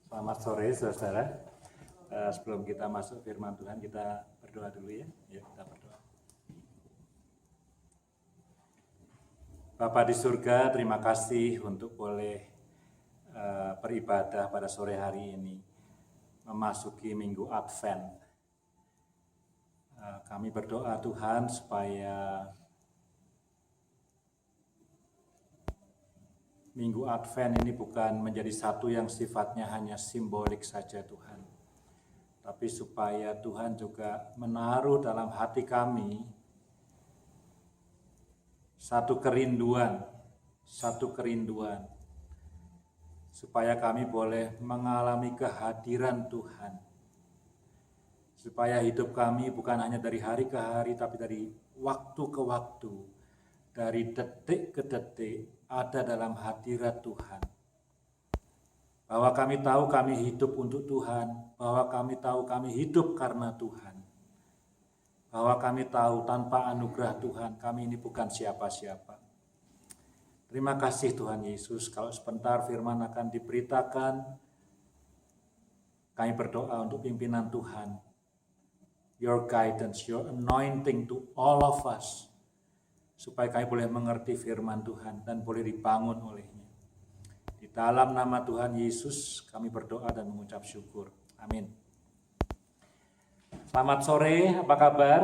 Selamat sore saudara. Sebelum kita masuk firman Tuhan, kita berdoa dulu ya. Yuk kita berdoa. Bapa di surga, terima kasih untuk boleh beribadah pada sore hari ini, memasuki minggu Advent. Kami berdoa Tuhan supaya Minggu Advent ini bukan menjadi satu yang sifatnya hanya simbolik saja Tuhan. Tapi supaya Tuhan juga menaruh dalam hati kami satu kerinduan. Supaya kami boleh mengalami kehadiran Tuhan. Supaya hidup kami bukan hanya dari hari ke hari, tapi dari waktu ke waktu, dari detik ke detik, ada dalam hadirat Tuhan. Bahwa kami tahu kami hidup untuk Tuhan, bahwa kami tahu kami hidup karena Tuhan. Bahwa kami tahu tanpa anugerah Tuhan, kami ini bukan siapa-siapa. Terima kasih Tuhan Yesus, kalau sebentar firman akan diberitakan, kami berdoa untuk pimpinan Tuhan. Your guidance, your anointing to all of us, supaya kami boleh mengerti firman Tuhan dan boleh dibangun olehnya. Di dalam nama Tuhan Yesus kami berdoa dan mengucap syukur. Amin. Selamat sore, apa kabar?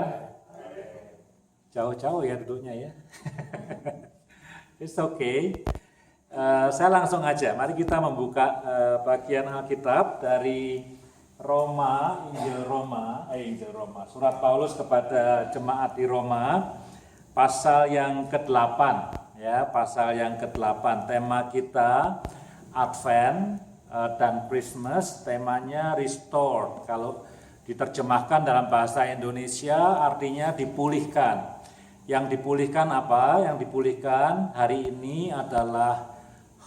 Jauh-jauh ya duduknya ya. It's okay. Saya langsung aja, mari kita membuka bagian Alkitab dari Injil Roma, surat Paulus kepada jemaat di Roma. Pasal yang ke-8 ya, pasal yang ke-8. Tema kita Advent dan Christmas, temanya restored. Kalau diterjemahkan dalam bahasa Indonesia artinya dipulihkan. Yang dipulihkan apa? Yang dipulihkan hari ini adalah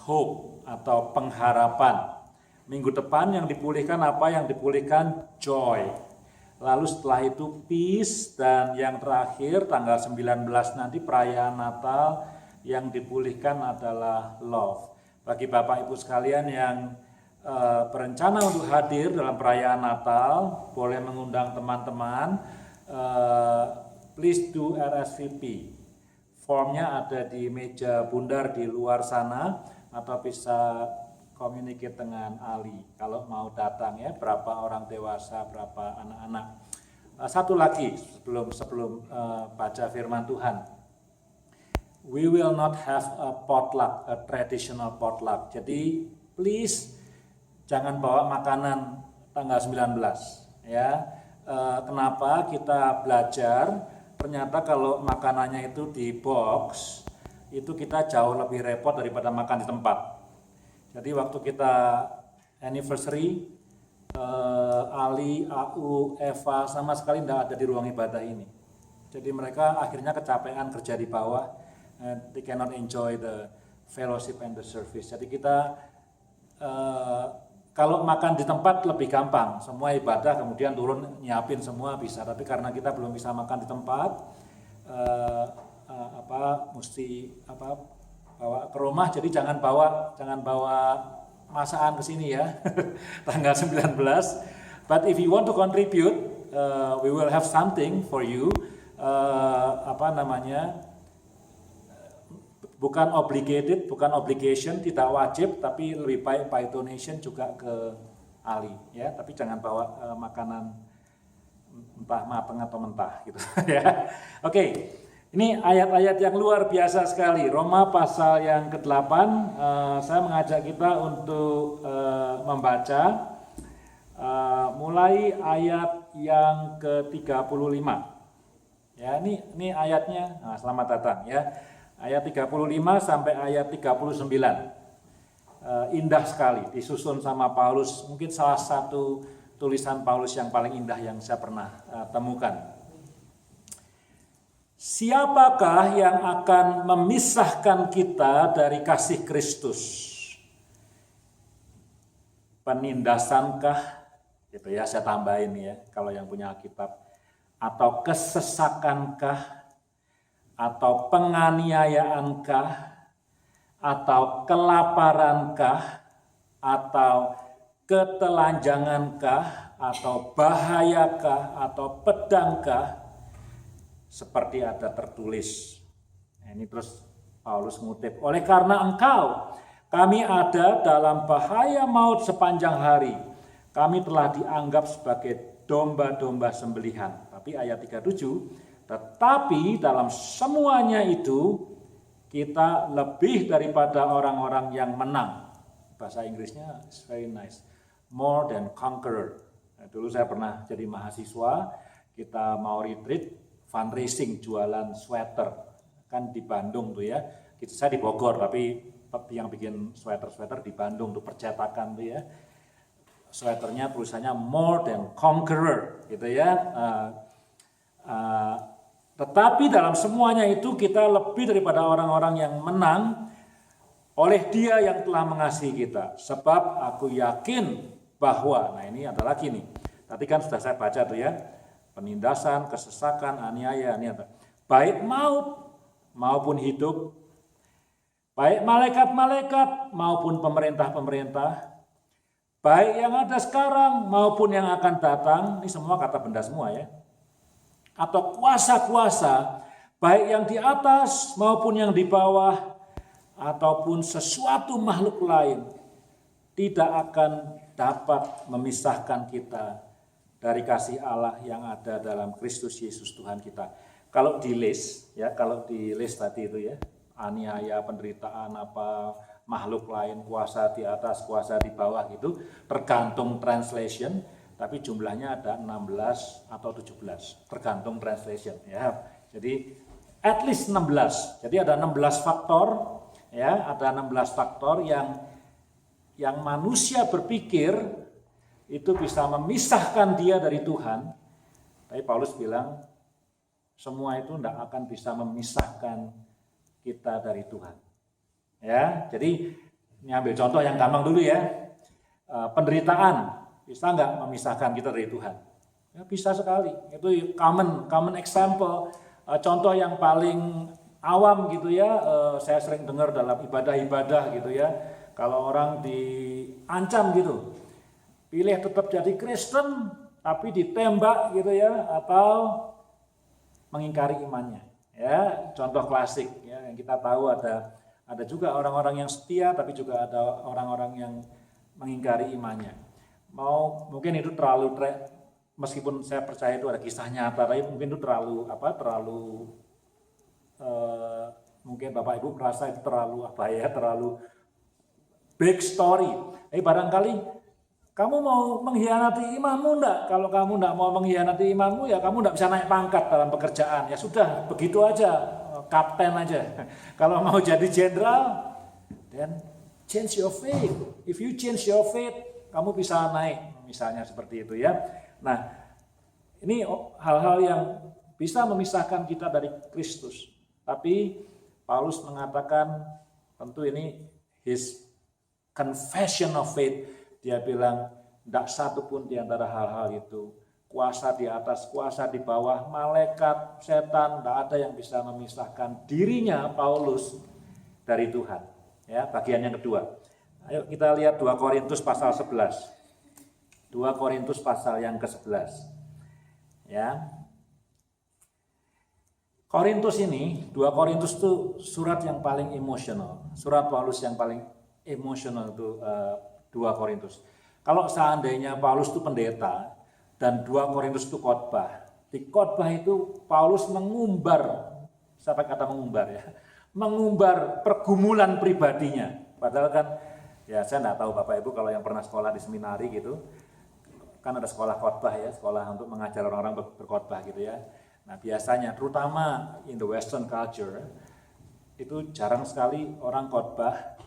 hope atau pengharapan. Minggu depan yang dipulihkan apa? Yang dipulihkan joy. Lalu setelah itu peace, dan yang terakhir tanggal 19 nanti perayaan Natal yang dipulihkan adalah love. Bagi Bapak Ibu sekalian yang berencana untuk hadir dalam perayaan Natal, boleh mengundang teman-teman, please do RSVP. Formnya ada di meja bundar di luar sana, atau bisa communicate dengan Ali kalau mau datang ya, berapa orang dewasa, berapa anak-anak. Satu lagi sebelum baca firman Tuhan. We will not have a potluck, a traditional potluck. Jadi please jangan bawa makanan tanggal 19 ya. Kenapa kita belajar? Ternyata kalau makanannya itu di box, itu kita jauh lebih repot daripada makan di tempat. Jadi waktu kita anniversary, Ali, Au, Eva sama sekali tidak ada di ruang ibadah ini. Jadi mereka akhirnya kecapean kerja di bawah, and they cannot enjoy the fellowship and the service. Jadi kita kalau makan di tempat lebih gampang, semua ibadah kemudian turun nyiapin semua bisa. Tapi karena kita belum bisa makan di tempat, mesti bawa ke rumah, jadi jangan bawa masakan ke sini ya. Tanggal 19. But if you want to contribute, we will have something for you. Bukan obligated, bukan obligation, tidak wajib, tapi lebih baik by donation juga ke Ali ya. Tapi jangan bawa makanan entah matang atau mentah gitu ya. Oke. Ini ayat-ayat yang luar biasa sekali. Roma pasal yang ke-8, saya mengajak kita untuk membaca mulai ayat yang ke-35. Ya, ini ayatnya. Nah, selamat datang ya. Ayat 35 sampai ayat 39. Indah sekali, disusun sama Paulus. Mungkin salah satu tulisan Paulus yang paling indah yang saya pernah temukan. Siapakah yang akan memisahkan kita dari kasih Kristus? Penindasankah? Gitu ya, saya tambahin ya, kalau yang punya Alkitab. Atau kesesakankah? Atau penganiayaankah? Atau kelaparankah? Atau ketelanjangankah atau bahayakah atau pedangkah, seperti ada tertulis. Nah, ini terus Paulus ngutip, oleh karena engkau kami ada dalam bahaya maut sepanjang hari, kami telah dianggap sebagai domba-domba sembelihan. Tapi ayat 37, tetapi dalam semuanya itu kita lebih daripada orang-orang yang menang. Bahasa Inggrisnya is very nice, more than conqueror. Nah, dulu saya pernah jadi mahasiswa, kita mau retreat, fundraising, jualan sweater. Kan di Bandung tuh ya, saya di Bogor, tapi yang bikin sweater di Bandung tuh percetakan tuh ya. Sweaternya tulisannya more than conqueror gitu ya. Tetapi dalam semuanya itu kita lebih daripada orang-orang yang menang oleh Dia yang telah mengasihi kita. Sebab aku yakin bahwa, nah ini ada lagi nih. Tadi kan sudah saya baca tuh ya, penindasan, kesesakan, aniaya, ini ada. Baik maut maupun hidup, baik malaikat-malaikat maupun pemerintah-pemerintah, baik yang ada sekarang maupun yang akan datang, ini semua kata benda semua ya. Atau kuasa-kuasa, baik yang di atas maupun yang di bawah, ataupun sesuatu makhluk lain, tidak akan dapat memisahkan kita dari kasih Allah yang ada dalam Kristus Yesus Tuhan kita. Kalau di list, ya kalau di list tadi itu ya, aniaya, penderitaan, apa, makhluk lain, kuasa di atas, kuasa di bawah gitu, tergantung translation, tapi jumlahnya ada 16 atau 17, tergantung translation ya. Jadi at least 16. Jadi ada 16 faktor ya, ada 16 faktor yang manusia berpikir itu bisa memisahkan dia dari Tuhan. Tapi Paulus bilang semua itu tidak akan bisa memisahkan kita dari Tuhan. Ya, jadi ini ambil contoh yang gampang dulu ya. Penderitaan bisa nggak memisahkan kita dari Tuhan? Ya, bisa sekali. Itu common example. Contoh yang paling awam gitu ya. Saya sering dengar dalam ibadah-ibadah gitu ya. Kalau orang diancam gitu, pilih tetap jadi Kristen tapi ditembak gitu ya, atau mengingkari imannya. Ya, contoh klasik ya, yang kita tahu ada juga orang-orang yang setia, tapi juga ada orang-orang yang mengingkari imannya. Mungkin itu terlalu, meskipun saya percaya itu ada kisah nyata, tapi mungkin itu terlalu mungkin Bapak Ibu merasa itu terlalu big story. Barangkali kamu mau mengkhianati imanmu enggak? Kalau kamu enggak mau mengkhianati imanmu, ya kamu enggak bisa naik pangkat dalam pekerjaan. Ya sudah, begitu aja, kapten aja. Kalau mau jadi jenderal, then change your faith. If you change your faith, kamu bisa naik, misalnya seperti itu ya. Nah, ini hal-hal yang bisa memisahkan kita dari Kristus. Tapi Paulus mengatakan, tentu ini his confession of faith. Dia bilang, tidak satu pun di antara hal-hal itu, kuasa di atas, kuasa di bawah, malaikat, setan, tidak ada yang bisa memisahkan dirinya Paulus dari Tuhan. Ya, bagian yang kedua. Ayo kita lihat 2 Korintus pasal 11. 2 Korintus pasal yang ke-11. Ya. Korintus ini, 2 Korintus itu surat yang paling emosional. Surat Paulus yang paling emosional itu 2 Korintus. Kalau seandainya Paulus itu pendeta dan 2 Korintus itu khotbah, di khotbah itu Paulus mengumbar, siapa kata mengumbar ya, mengumbar pergumulan pribadinya. Padahal kan, ya saya tidak tahu Bapak Ibu kalau yang pernah sekolah di seminari gitu, kan ada sekolah khotbah ya, sekolah untuk mengajar orang-orang berkhotbah gitu ya. Nah biasanya, terutama in the Western culture, itu jarang sekali orang khotbah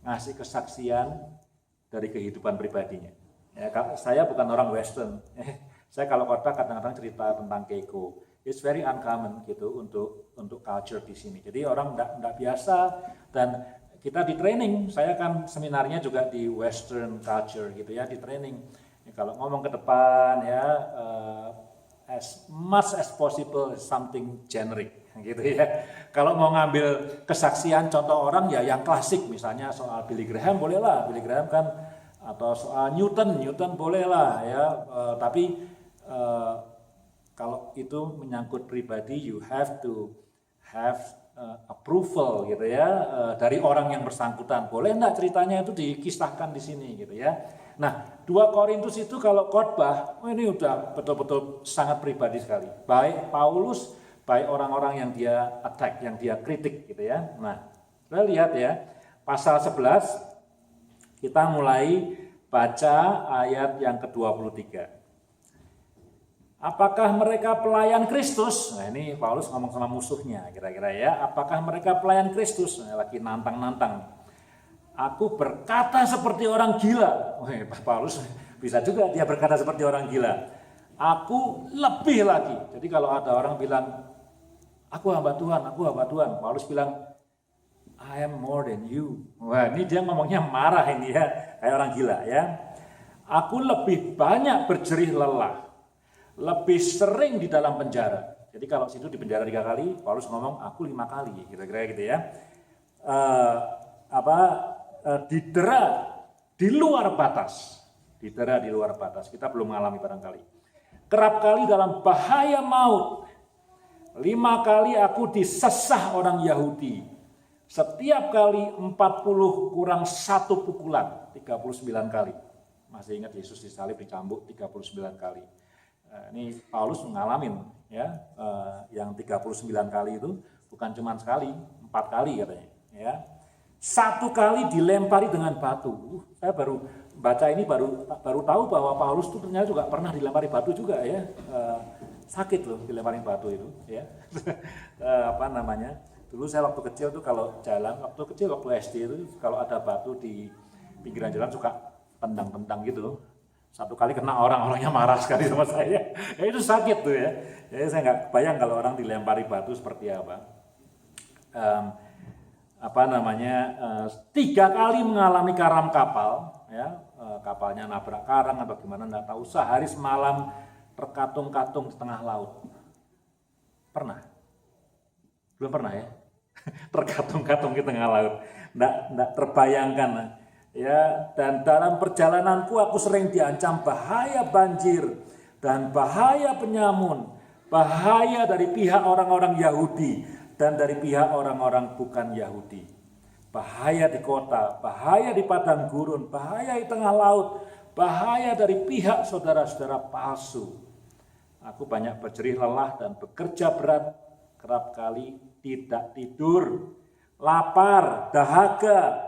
ngasih kesaksian dari kehidupan pribadinya. Ya, saya bukan orang Western. Saya kalau khotbah kadang-kadang cerita tentang Keiko. It's very uncommon gitu untuk culture di sini. Jadi orang enggak biasa, dan kita di training. Saya kan seminarnya juga di Western culture gitu ya, di training. Ya, kalau ngomong ke depan ya, as much as possible something generic gitu ya. Kalau mau ngambil kesaksian contoh orang ya yang klasik, misalnya soal Billy Graham bolehlah. Billy Graham kan atau soal Newton bolehlah ya, tapi kalau itu menyangkut pribadi, you have to have approval gitu ya, dari orang yang bersangkutan. Boleh enggak ceritanya itu dikisahkan di sini gitu ya. Nah, 2 Korintus itu kalau khotbah, ini udah betul-betul sangat pribadi sekali. Baik Paulus, baik orang-orang yang dia attack, yang dia kritik gitu ya. Nah, kita lihat ya, pasal 11, kita mulai baca ayat yang ke-23. Apakah mereka pelayan Kristus? Nah, ini Paulus ngomong sama musuhnya kira-kira ya. Apakah mereka pelayan Kristus? Nah, lagi nantang-nantang. Aku berkata seperti orang gila. Paulus bisa juga dia berkata seperti orang gila. Aku lebih lagi. Jadi kalau ada orang bilang, aku hamba Tuhan. Paulus bilang, I am more than you. Wah, ini dia ngomongnya marah ini ya, kayak orang gila ya. Aku lebih banyak berjerih lelah. Lebih sering di dalam penjara. Jadi kalau situ di penjara 3 kali, Paulus ngomong aku 5 kali, kira-kira gitu ya. Didera di luar batas. Didera di luar batas. Kita belum mengalami barangkali. Kerap kali dalam bahaya maut. 5 kali aku disesah orang Yahudi. Setiap kali 40 kurang 1 pukulan, 39 kali. Masih ingat Yesus disalib, dicambuk 39 kali. Ini Paulus ngalamin ya, yang 39 kali itu bukan cuma sekali, 4 kali katanya ya. 1 kali dilempari dengan batu. Saya baru baca ini baru tahu bahwa Paulus itu ternyata juga pernah dilempari batu juga ya. Sakit loh dilempari batu itu ya. Dulu saya waktu kecil tuh kalau jalan, waktu SD itu kalau ada batu di pinggiran jalan suka tendang-tendang gitu. 1 kali kena orangnya marah sekali sama saya. Ya, itu sakit tuh ya. Jadi saya nggak bayang kalau orang dilempari batu seperti apa. 3 kali mengalami karam kapal, ya, kapalnya nabrak karang atau gimana nggak tahu. Sehari semalam terkatung-katung di tengah laut. Pernah? Belum pernah ya? Terkatung-katung di tengah laut. Nggak terbayangkan. Ya, dan dalam perjalananku aku sering diancam bahaya banjir dan bahaya penyamun, bahaya dari pihak orang-orang Yahudi dan dari pihak orang-orang bukan Yahudi. Bahaya di kota, bahaya di padang gurun, bahaya di tengah laut, bahaya dari pihak saudara-saudara palsu. Aku banyak berjerih lelah dan bekerja berat, kerap kali tidak tidur, lapar, dahaga,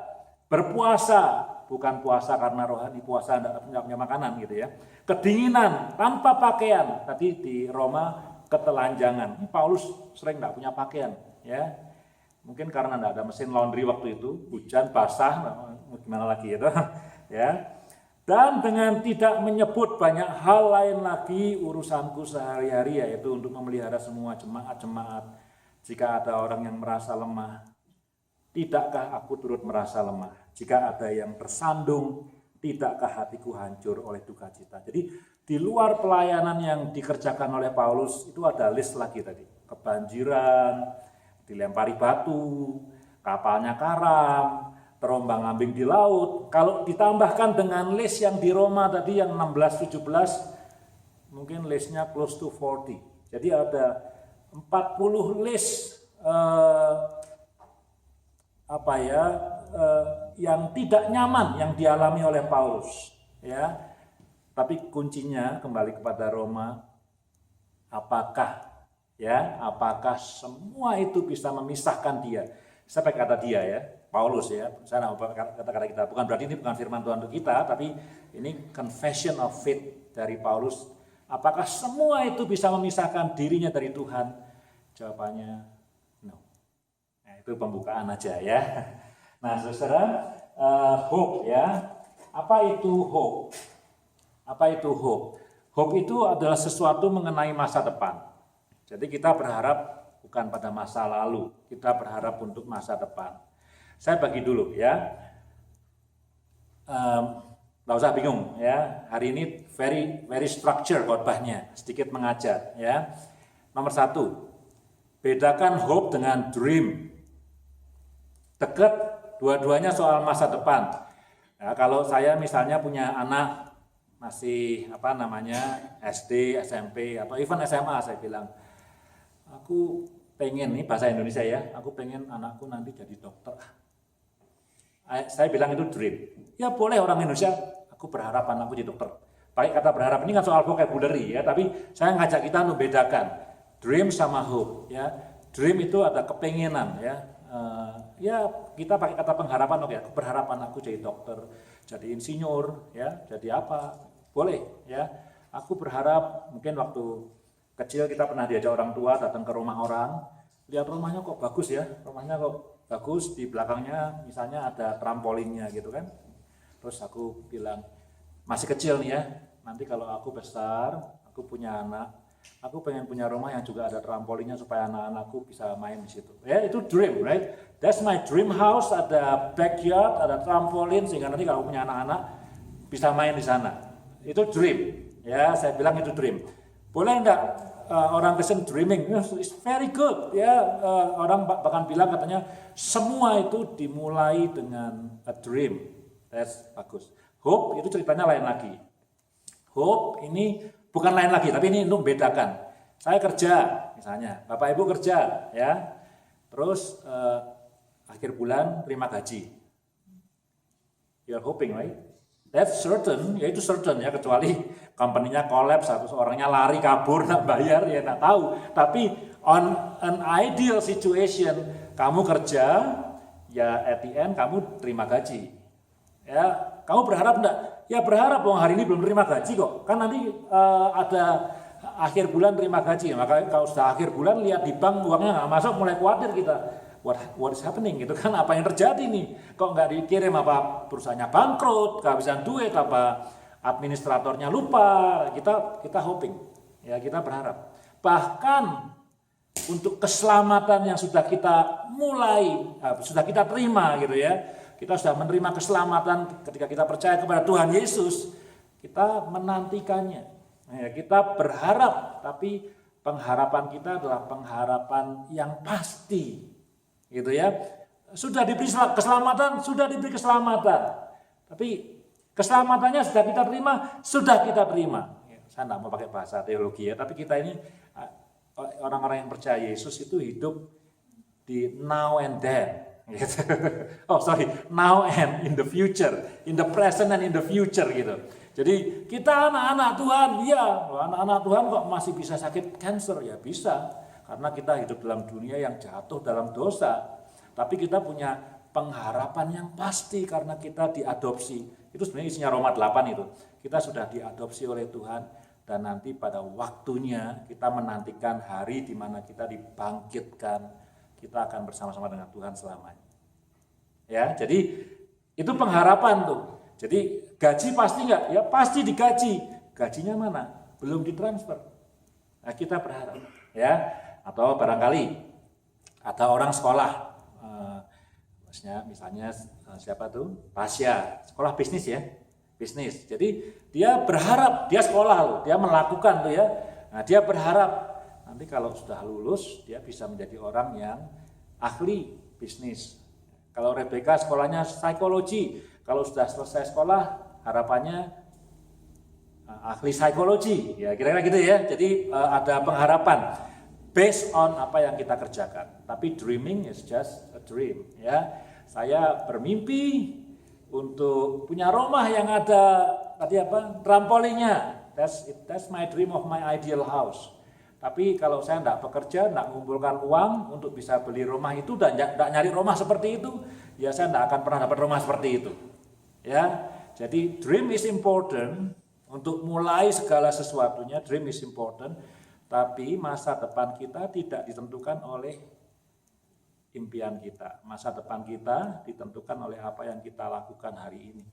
berpuasa, bukan puasa karena rohani, puasa tidak punya makanan gitu ya. Kedinginan, tanpa pakaian. Tadi di Roma ketelanjangan. Ini Paulus sering tidak punya pakaian ya. Mungkin karena tidak ada mesin laundry waktu itu, hujan basah, gimana lagi itu ya. Dan dengan tidak menyebut banyak hal lain lagi urusanku sehari-hari, yaitu untuk memelihara semua jemaat-jemaat. Jika ada orang yang merasa lemah, tidakkah aku turut merasa lemah? Jika ada yang tersandung, tidakkah hatiku hancur oleh duka cita? Jadi di luar pelayanan yang dikerjakan oleh Paulus itu ada list lagi tadi. Kebanjiran, dilempari batu, kapalnya karam, terombang-ambing di laut. Kalau ditambahkan dengan list yang di Roma tadi yang 16-17, mungkin listnya close to 40. Jadi ada 40 list yang tidak nyaman yang dialami oleh Paulus ya. Tapi kuncinya kembali kepada Roma, apakah semua itu bisa memisahkan dia? Saya pakai kata dia ya, Paulus ya. Saya kata-kata kita, bukan berarti ini bukan firman Tuhan untuk kita, tapi ini confession of faith dari Paulus. Apakah semua itu bisa memisahkan dirinya dari Tuhan? Jawabannya no. Nah, itu pembukaan aja ya. Nah, saudara, hope ya. Apa itu hope? Apa itu hope? Hope itu adalah sesuatu mengenai masa depan. Jadi kita berharap bukan pada masa lalu, kita berharap untuk masa depan. Saya bagi dulu ya. Nggak usah bingung ya. Hari ini very structure khotbahnya, sedikit mengajar ya. Nomor 1, bedakan hope dengan dream. Dekat, dua-duanya soal masa depan. Ya, kalau saya misalnya punya anak masih SD, SMP atau even SMA, saya bilang, aku pengen nih bahasa Indonesia ya, aku pengen anakku nanti jadi dokter. Saya bilang itu dream. Ya boleh orang Indonesia, aku berharap anakku jadi dokter. Pakai kata berharap ini kan soal vocabulary ya, tapi saya ngajak kita untuk bedakan dream sama hope ya. Dream itu ada kepengenan ya. Ya kita pakai kata pengharapan, oke, aku berharap anakku jadi dokter, jadi insinyur, ya, jadi apa, boleh, ya. Aku berharap mungkin waktu kecil kita pernah diajak orang tua datang ke rumah orang, lihat rumahnya kok bagus ya, rumahnya kok bagus, di belakangnya misalnya ada trampolinnya gitu kan. Terus aku bilang, masih kecil nih ya, nanti kalau aku besar, aku punya anak, aku pengen punya rumah yang juga ada trampolinnya supaya anak-anakku bisa main di situ. Ya, itu dream, right? That's my dream house, ada backyard, ada trampolin sehingga nanti kalau punya anak-anak bisa main di sana. Itu dream. Ya, saya bilang itu dream. Boleh enggak orang Kristen dreaming? It's very good. Ya, orang bahkan bilang katanya semua itu dimulai dengan a dream. That's bagus. Hope itu ceritanya lain lagi. Hope ini bukan lain lagi, tapi ini untuk bedakan. Saya kerja, misalnya, Bapak Ibu kerja, ya, terus akhir bulan terima gaji. You're hoping, right? That's certain, ya itu certain ya, kecuali company-nya collapse, atau orangnya lari kabur, nggak bayar, ya nggak tahu. Tapi on an ideal situation, kamu kerja, ya at the end kamu terima gaji. Ya, kamu berharap enggak? Ya berharap, hari ini belum terima gaji kok. Kan nanti ada akhir bulan terima gaji. Maka kalau sudah akhir bulan lihat di bank uangnya nggak masuk, mulai khawatir kita. What is happening gitu kan? Apa yang terjadi nih? Kok nggak dikirim, apa perusahaannya bangkrut, kehabisan duit, apa administratornya lupa? Kita hoping, ya kita berharap. Bahkan untuk keselamatan yang sudah kita sudah kita terima gitu ya. Kita sudah menerima keselamatan ketika kita percaya kepada Tuhan Yesus, kita menantikannya. Ya, kita berharap, tapi pengharapan kita adalah pengharapan yang pasti. Gitu ya. Sudah diberi keselamatan, sudah diberi keselamatan. Tapi keselamatannya sudah kita terima. Ya, saya tidak mau pakai bahasa teologi ya, tapi kita ini orang-orang yang percaya Yesus itu hidup di now and then. Gitu. Now and in the future, in the present and in the future gitu. Jadi kita anak-anak Tuhan, ya, anak-anak Tuhan kok masih bisa sakit kanker, ya bisa, karena kita hidup dalam dunia yang jatuh dalam dosa. Tapi kita punya pengharapan yang pasti karena kita diadopsi. Itu sebenarnya isinya Roma 8 itu. Kita sudah diadopsi oleh Tuhan dan nanti pada waktunya kita menantikan hari di mana kita dibangkitkan. Kita akan bersama-sama dengan Tuhan selamanya. Ya, jadi itu pengharapan tuh. Jadi gaji pasti enggak? Ya pasti digaji. Gajinya mana? Belum ditransfer. Nah, kita berharap, ya. Atau barangkali ada orang sekolah, misalnya siapa tuh? Pasya, sekolah bisnis ya, bisnis. Jadi dia berharap, dia sekolah loh, dia melakukan tuh ya. Nah, dia berharap nanti kalau sudah lulus, dia bisa menjadi orang yang ahli bisnis. Kalau Rebecca sekolahnya psikologi, kalau sudah selesai sekolah, harapannya ahli psikologi. Ya kira-kira gitu ya. Jadi ada pengharapan based on apa yang kita kerjakan. Tapi dreaming is just a dream. Ya, saya bermimpi untuk punya rumah yang ada trampolinnya. That's my dream of my ideal house. Tapi kalau saya tidak bekerja, tidak mengumpulkan uang untuk bisa beli rumah itu dan tidak nyari rumah seperti itu, ya saya tidak akan pernah dapat rumah seperti itu. Ya, jadi dream is important untuk mulai segala sesuatunya. Dream is important, tapi masa depan kita tidak ditentukan oleh impian kita. Masa depan kita ditentukan oleh apa yang kita lakukan hari ini.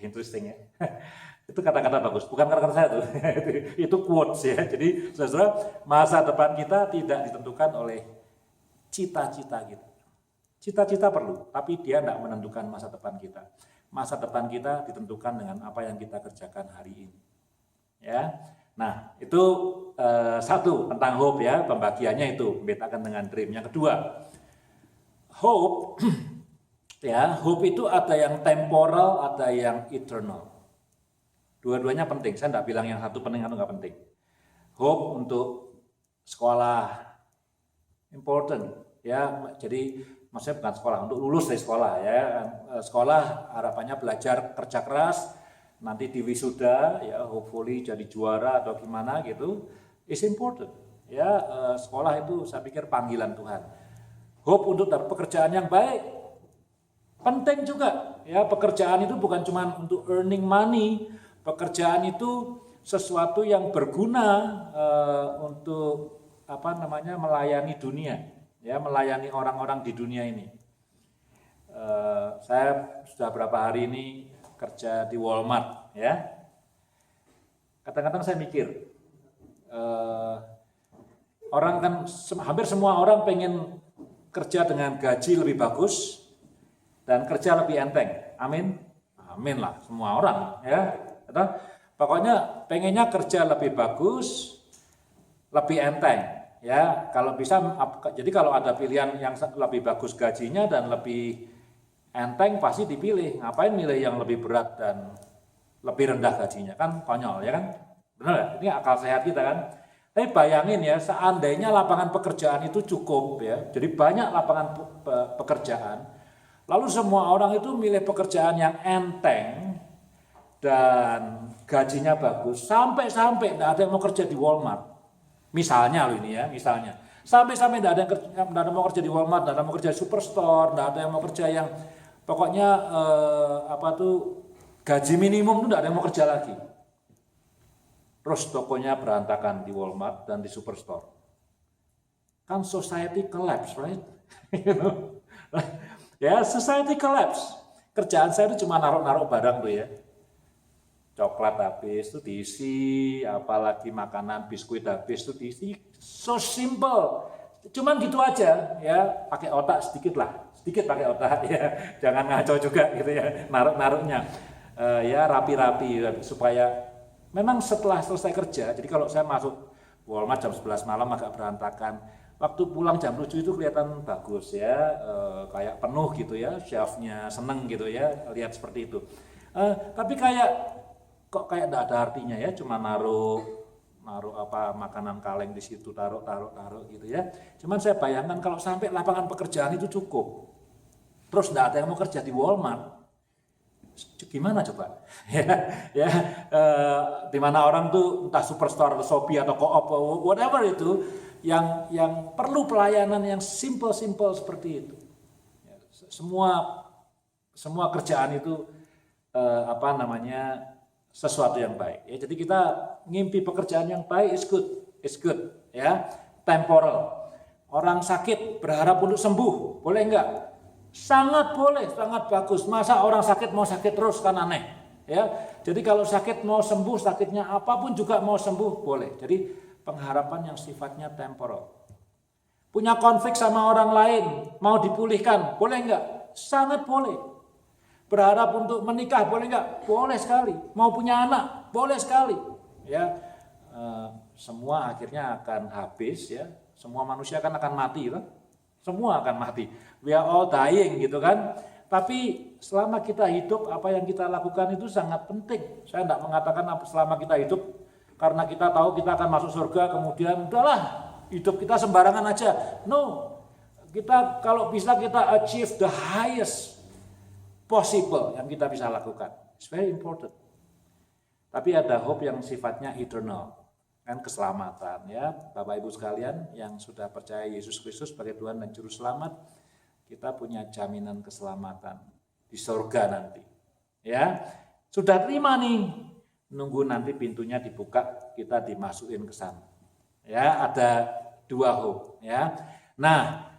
Interesting ya. Itu kata-kata bagus, bukan kata-kata saya tuh. Itu quotes ya. Jadi saudara, masa depan kita tidak ditentukan oleh cita-cita kita. Cita-cita perlu, tapi dia tidak menentukan masa depan kita. Masa depan kita ditentukan dengan apa yang kita kerjakan hari ini. Ya. Nah, itu satu tentang hope ya, pembagiannya itu membedakan dengan dream. Yang kedua, hope Ya, hope itu ada yang temporal, ada yang eternal. Dua-duanya penting. Saya tidak bilang yang satu penting atau nggak penting. Hope untuk sekolah important, ya. Jadi maksudnya bukan sekolah, untuk lulus dari sekolah, ya. Sekolah harapannya belajar kerja keras, nanti di wisuda, ya, hopefully jadi juara atau gimana gitu. Is important, ya. Sekolah itu saya pikir panggilan Tuhan. Hope untuk dapat pekerjaan yang baik. Penting juga, ya, pekerjaan itu bukan cuma untuk earning money, pekerjaan itu sesuatu yang berguna untuk melayani dunia, ya, melayani orang-orang di dunia ini. Saya sudah berapa hari ini kerja di Walmart, ya. Kadang-kadang saya mikir, orang kan hampir semua orang pengen kerja dengan gaji lebih bagus dan kerja lebih enteng. Amin. Amin lah semua orang, ya. Pokoknya pengennya kerja lebih bagus, lebih enteng, ya. Kalau bisa, jadi kalau ada pilihan yang lebih bagus gajinya dan lebih enteng pasti dipilih. Ngapain milih yang lebih berat dan lebih rendah gajinya? Kan konyol, ya kan? Benar ya? Ini akal sehat kita kan. Tapi bayangin ya, seandainya lapangan pekerjaan itu cukup, ya. Jadi banyak lapangan pekerjaan. Lalu semua orang itu milih pekerjaan yang enteng dan gajinya bagus, sampai-sampai tidak ada yang mau kerja di Walmart. Misalnya loh ini ya, misalnya. Sampai-sampai tidak ada yang mau kerja di Walmart, tidak ada yang mau kerja di Superstore, tidak ada yang mau kerja yang pokoknya gaji minimum itu tidak ada yang mau kerja lagi. Terus tokonya berantakan di Walmart dan di Superstore. Kan society collapse, right? Ya, society collapse. Kerjaan saya itu cuma naruh-naruh barang tuh ya. Coklat habis itu diisi, apalagi makanan biskuit habis itu diisi. So simple. Cuman gitu aja ya, pakai otak sedikit lah. Sedikit pakai otak ya. Jangan ngaco juga gitu ya, naruh-naruhnya. Ya rapi-rapi supaya memang setelah selesai kerja. Jadi kalau saya masuk Walmart jam 11 malam agak berantakan. Waktu pulang jam 7 itu kelihatan bagus ya, kayak penuh gitu ya, shelf-nya seneng gitu ya, lihat seperti itu. Tapi kayak tidak ada artinya ya, cuma naruh makanan kaleng di situ, taruh gitu ya. Cuman saya bayangkan kalau sampai lapangan pekerjaan itu cukup, terus tidak ada yang mau kerja di Walmart, gimana coba? ya, di mana orang tuh entah Superstore atau Shopee atau Co-op, whatever itu, yang perlu pelayanan yang simple seperti itu. Semua kerjaan itu sesuatu yang baik. Ya, jadi kita ngimpi pekerjaan yang baik is good, ya. Temporal. Orang sakit berharap untuk sembuh, boleh enggak? Sangat boleh, sangat bagus. Masa orang sakit mau sakit terus, kan aneh, ya. Jadi kalau sakit mau sembuh, sakitnya apapun juga mau sembuh, boleh. Jadi pengharapan yang sifatnya temporal. Punya konflik sama orang lain, mau dipulihkan, boleh enggak? Sangat boleh. Berharap untuk menikah, boleh enggak? Boleh sekali. Mau punya anak, boleh sekali. Ya, semua akhirnya akan habis ya. Semua manusia akan mati, kan? Semua akan mati. We are all dying gitu kan. Tapi selama kita hidup, apa yang kita lakukan itu sangat penting. Saya tidak mengatakan selama kita hidup karena kita tahu kita akan masuk surga, kemudian udahlah hidup kita sembarangan aja. No, kita kalau bisa kita achieve the highest possible yang kita bisa lakukan. It's very important. Tapi ada hope yang sifatnya eternal, kan, keselamatan ya. Bapak Ibu sekalian yang sudah percaya Yesus Kristus sebagai Tuhan dan Juru Selamat, kita punya jaminan keselamatan di surga nanti. Ya, sudah terima nih. Nunggu nanti pintunya dibuka, kita dimasukin ke sana. Ya, ada dua hope, ya. Nah,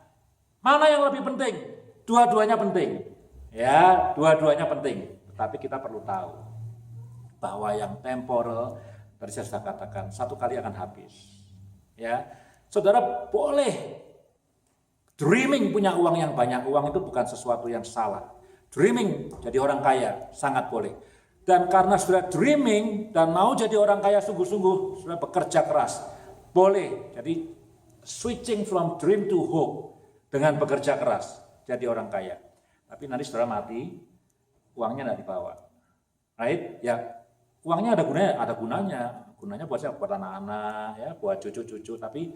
mana yang lebih penting? Dua-duanya penting. Ya, dua-duanya penting. Tapi kita perlu tahu bahwa yang temporal, tadi saya sudah katakan, satu kali akan habis. Ya, saudara boleh dreaming punya uang yang banyak. Uang itu bukan sesuatu yang salah. Dreaming jadi orang kaya sangat boleh. Dan karena sudah dreaming dan mau jadi orang kaya sungguh-sungguh, sudah bekerja keras, boleh. Jadi switching from dream to hope dengan bekerja keras jadi orang kaya. Tapi nanti saudara mati, uangnya nggak dibawa. Right? Ya, uangnya ada gunanya, gunanya buat siapa? Buat anak-anak, ya, buat cucu-cucu, tapi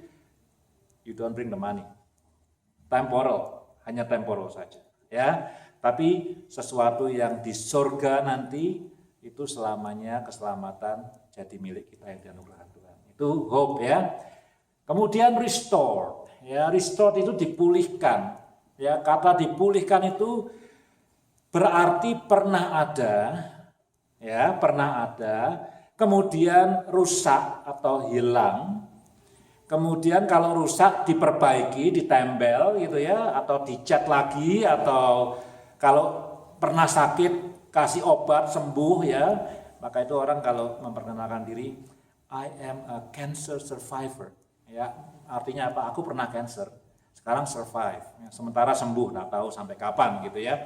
you don't bring the money. Temporal, hanya temporal saja, ya. Tapi sesuatu yang di surga nanti itu selamanya keselamatan jadi milik kita yang dianugerahkan Tuhan. Itu hope, ya. Kemudian restore, ya, restore itu dipulihkan. Ya, kata dipulihkan itu berarti pernah ada, ya, pernah ada, kemudian rusak atau hilang. Kemudian kalau rusak diperbaiki, ditempel gitu ya, atau dicat lagi, atau kalau pernah sakit kasih obat sembuh ya. Maka itu orang kalau memperkenalkan diri, I am a cancer survivor. Ya, artinya apa? Aku pernah cancer, sekarang survive. Ya, sementara sembuh, nggak tahu sampai kapan gitu ya.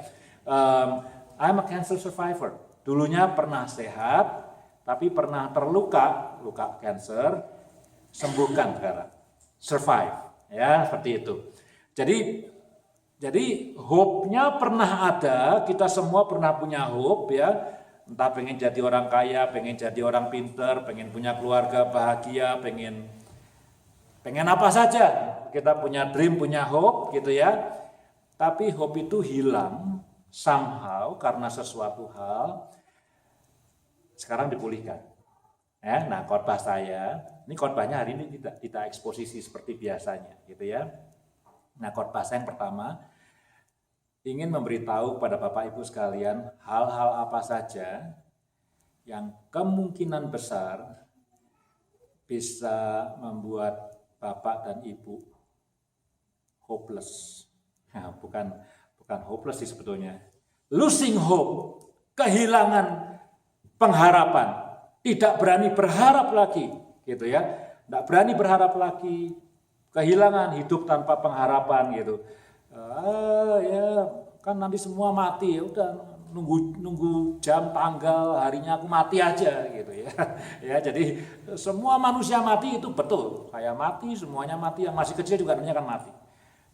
I'm a cancer survivor. Dulunya pernah sehat, tapi pernah terluka, luka cancer. Sembuhkan sekarang, survive, ya seperti itu. Jadi hope-nya pernah ada, kita semua pernah punya hope ya, entah pengen jadi orang kaya, pengen jadi orang pinter, pengen punya keluarga bahagia, pengen apa saja, kita punya dream, punya hope gitu ya. Tapi hope itu hilang somehow karena sesuatu hal, sekarang dipulihkan. Ya, nah khotbah saya, ini khotbahnya hari ini tidak eksposisi seperti biasanya gitu ya. Nah khotbah saya yang pertama ingin memberitahu pada Bapak Ibu sekalian hal-hal apa saja yang kemungkinan besar bisa membuat Bapak dan Ibu hopeless. Nah, bukan hopeless sih sebetulnya. Losing hope, kehilangan pengharapan. Tidak berani berharap lagi, gitu ya. Tidak berani berharap lagi, kehilangan hidup tanpa pengharapan gitu. Ya kan nanti semua mati, ya udah nunggu jam, tanggal, harinya aku mati aja gitu ya. Ya jadi semua manusia mati itu betul. Saya mati, semuanya mati, yang masih kecil juga nantinya akan mati.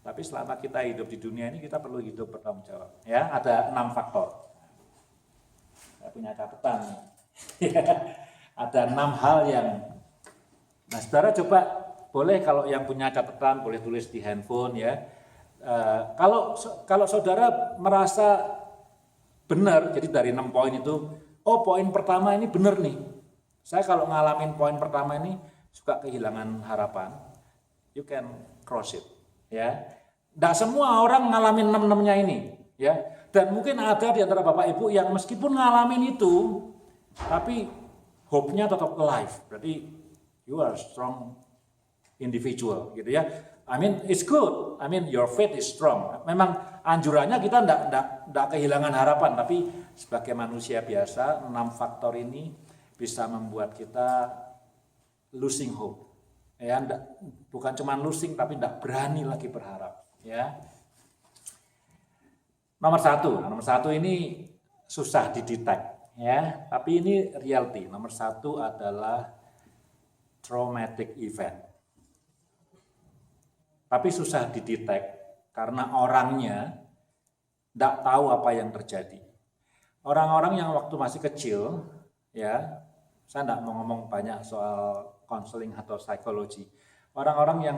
Tapi selama kita hidup di dunia ini kita perlu hidup bertanggung jawab. Ya ada 6 faktor. Saya punya catatan. Ada 6 hal yang, nah saudara coba boleh kalau yang punya catatan boleh tulis di handphone ya. Kalau saudara merasa benar, jadi dari 6 poin itu, oh poin pertama ini benar nih. Saya kalau ngalamin poin pertama ini suka kehilangan harapan, you can cross it ya. Nggak semua orang ngalamin 6-6-nya ini ya. Dan mungkin ada di antara Bapak Ibu yang meskipun ngalamin itu tapi hope-nya tetap alive. Berarti you are strong individual gitu ya. I mean it's good. I mean your faith is strong. Memang anjurannya kita enggak kehilangan harapan, tapi sebagai manusia biasa 6 faktor ini bisa membuat kita losing hope. Ya, bukan cuma losing tapi enggak berani lagi berharap, ya. Nomor satu ini susah didetek. Ya, tapi ini reality. Nomor 1 adalah traumatic event. Tapi susah didetek karena orangnya tidak tahu apa yang terjadi. Orang-orang yang waktu masih kecil, ya, saya tidak mau ngomong banyak soal konseling atau psikologi. Orang-orang yang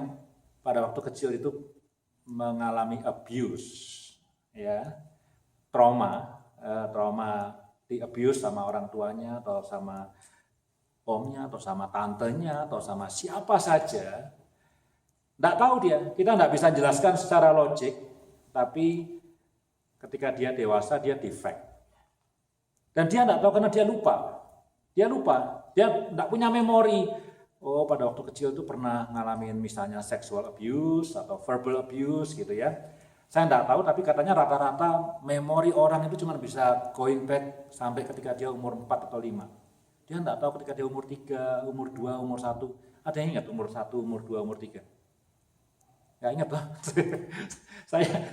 pada waktu kecil itu mengalami abuse, ya, trauma di abuse sama orang tuanya atau sama omnya atau sama tantenya atau sama siapa saja, tidak tahu dia, kita tidak bisa jelaskan secara logik, tapi ketika dia dewasa dia defect dan dia tidak tahu karena dia lupa, dia tidak punya memori. Oh pada waktu kecil itu pernah ngalamin misalnya sexual abuse atau verbal abuse gitu ya. Saya tidak tahu, tapi katanya rata-rata memori orang itu cuma bisa going back sampai ketika dia umur 4 atau 5. Dia tidak tahu ketika dia umur 3, umur 2, umur 1. Ada yang ingat umur 1, umur 2, umur 3? Nggak ingat lah.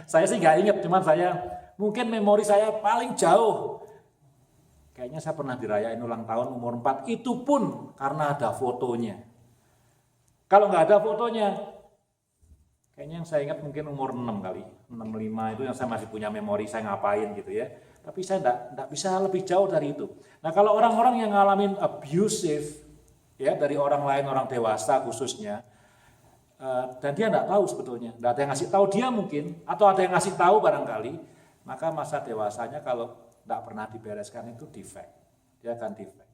saya sih nggak ingat, cuman mungkin memori saya paling jauh. Kayaknya saya pernah dirayain ulang tahun umur 4, itu pun karena ada fotonya. Kalau nggak ada fotonya, Kayaknya yang saya ingat mungkin umur 6 kali, 6, 5 itu yang saya masih punya memori saya ngapain gitu ya. Tapi saya enggak bisa lebih jauh dari itu. Nah kalau orang-orang yang ngalamin abusive, ya dari orang lain, orang dewasa khususnya, dan dia enggak tahu sebetulnya, enggak ada yang ngasih tahu dia mungkin, atau ada yang ngasih tahu barangkali, maka masa dewasanya kalau enggak pernah dibereskan itu defect, dia akan defect.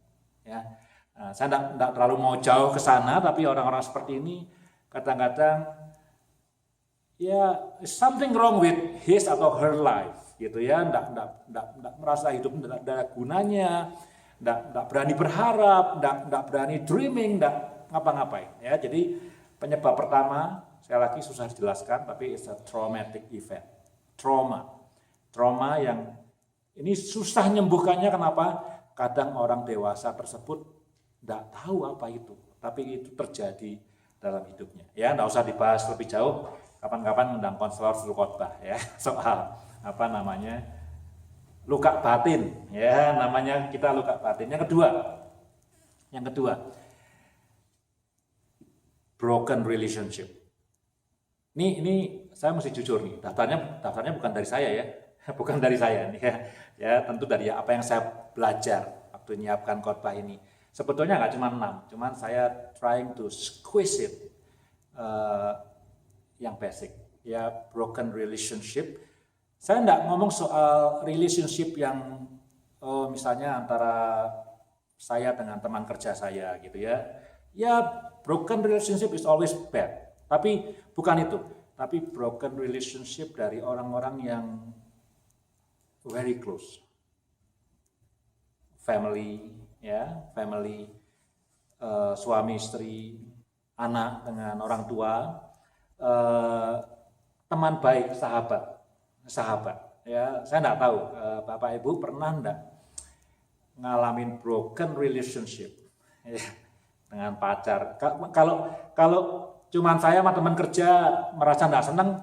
Ya, nah, saya enggak terlalu mau jauh ke sana, tapi orang-orang seperti ini kadang-kadang ya something wrong with his atau her life gitu ya, enggak merasa hidup enggak ada gunanya, enggak berani berharap, enggak berani dreaming, enggak ngapa-ngapain ya. Jadi penyebab pertama sekali lagi susah dijelaskan, tapi it's a traumatic event. Trauma yang ini susah nyembuhkannya. Kenapa? Kadang orang dewasa tersebut enggak tahu apa itu, tapi itu terjadi dalam hidupnya. Ya, enggak usah dibahas lebih jauh. Kapan-kapan undang konselor suruh khotbah ya soal apa namanya luka batin ya, namanya kita luka batin. Yang kedua broken relationship. Ini saya mesti jujur nih, daftarnya bukan dari saya ya, bukan dari saya nih ya. Ya tentu dari apa yang saya belajar waktu menyiapkan khotbah ini. Sebetulnya nggak cuma 6, cuman saya trying to squeeze it. Yang basic ya, broken relationship. Saya enggak ngomong soal relationship yang misalnya antara saya dengan teman kerja saya gitu ya. Ya broken relationship is always bad. Tapi bukan itu. Tapi broken relationship dari orang-orang yang very close. Family ya, family, suami istri, anak dengan orang tua. Teman baik, sahabat ya. Saya enggak tahu Bapak Ibu pernah enggak ngalamin broken relationship ya, dengan pacar. Kalau cuman saya sama teman kerja merasa enggak senang,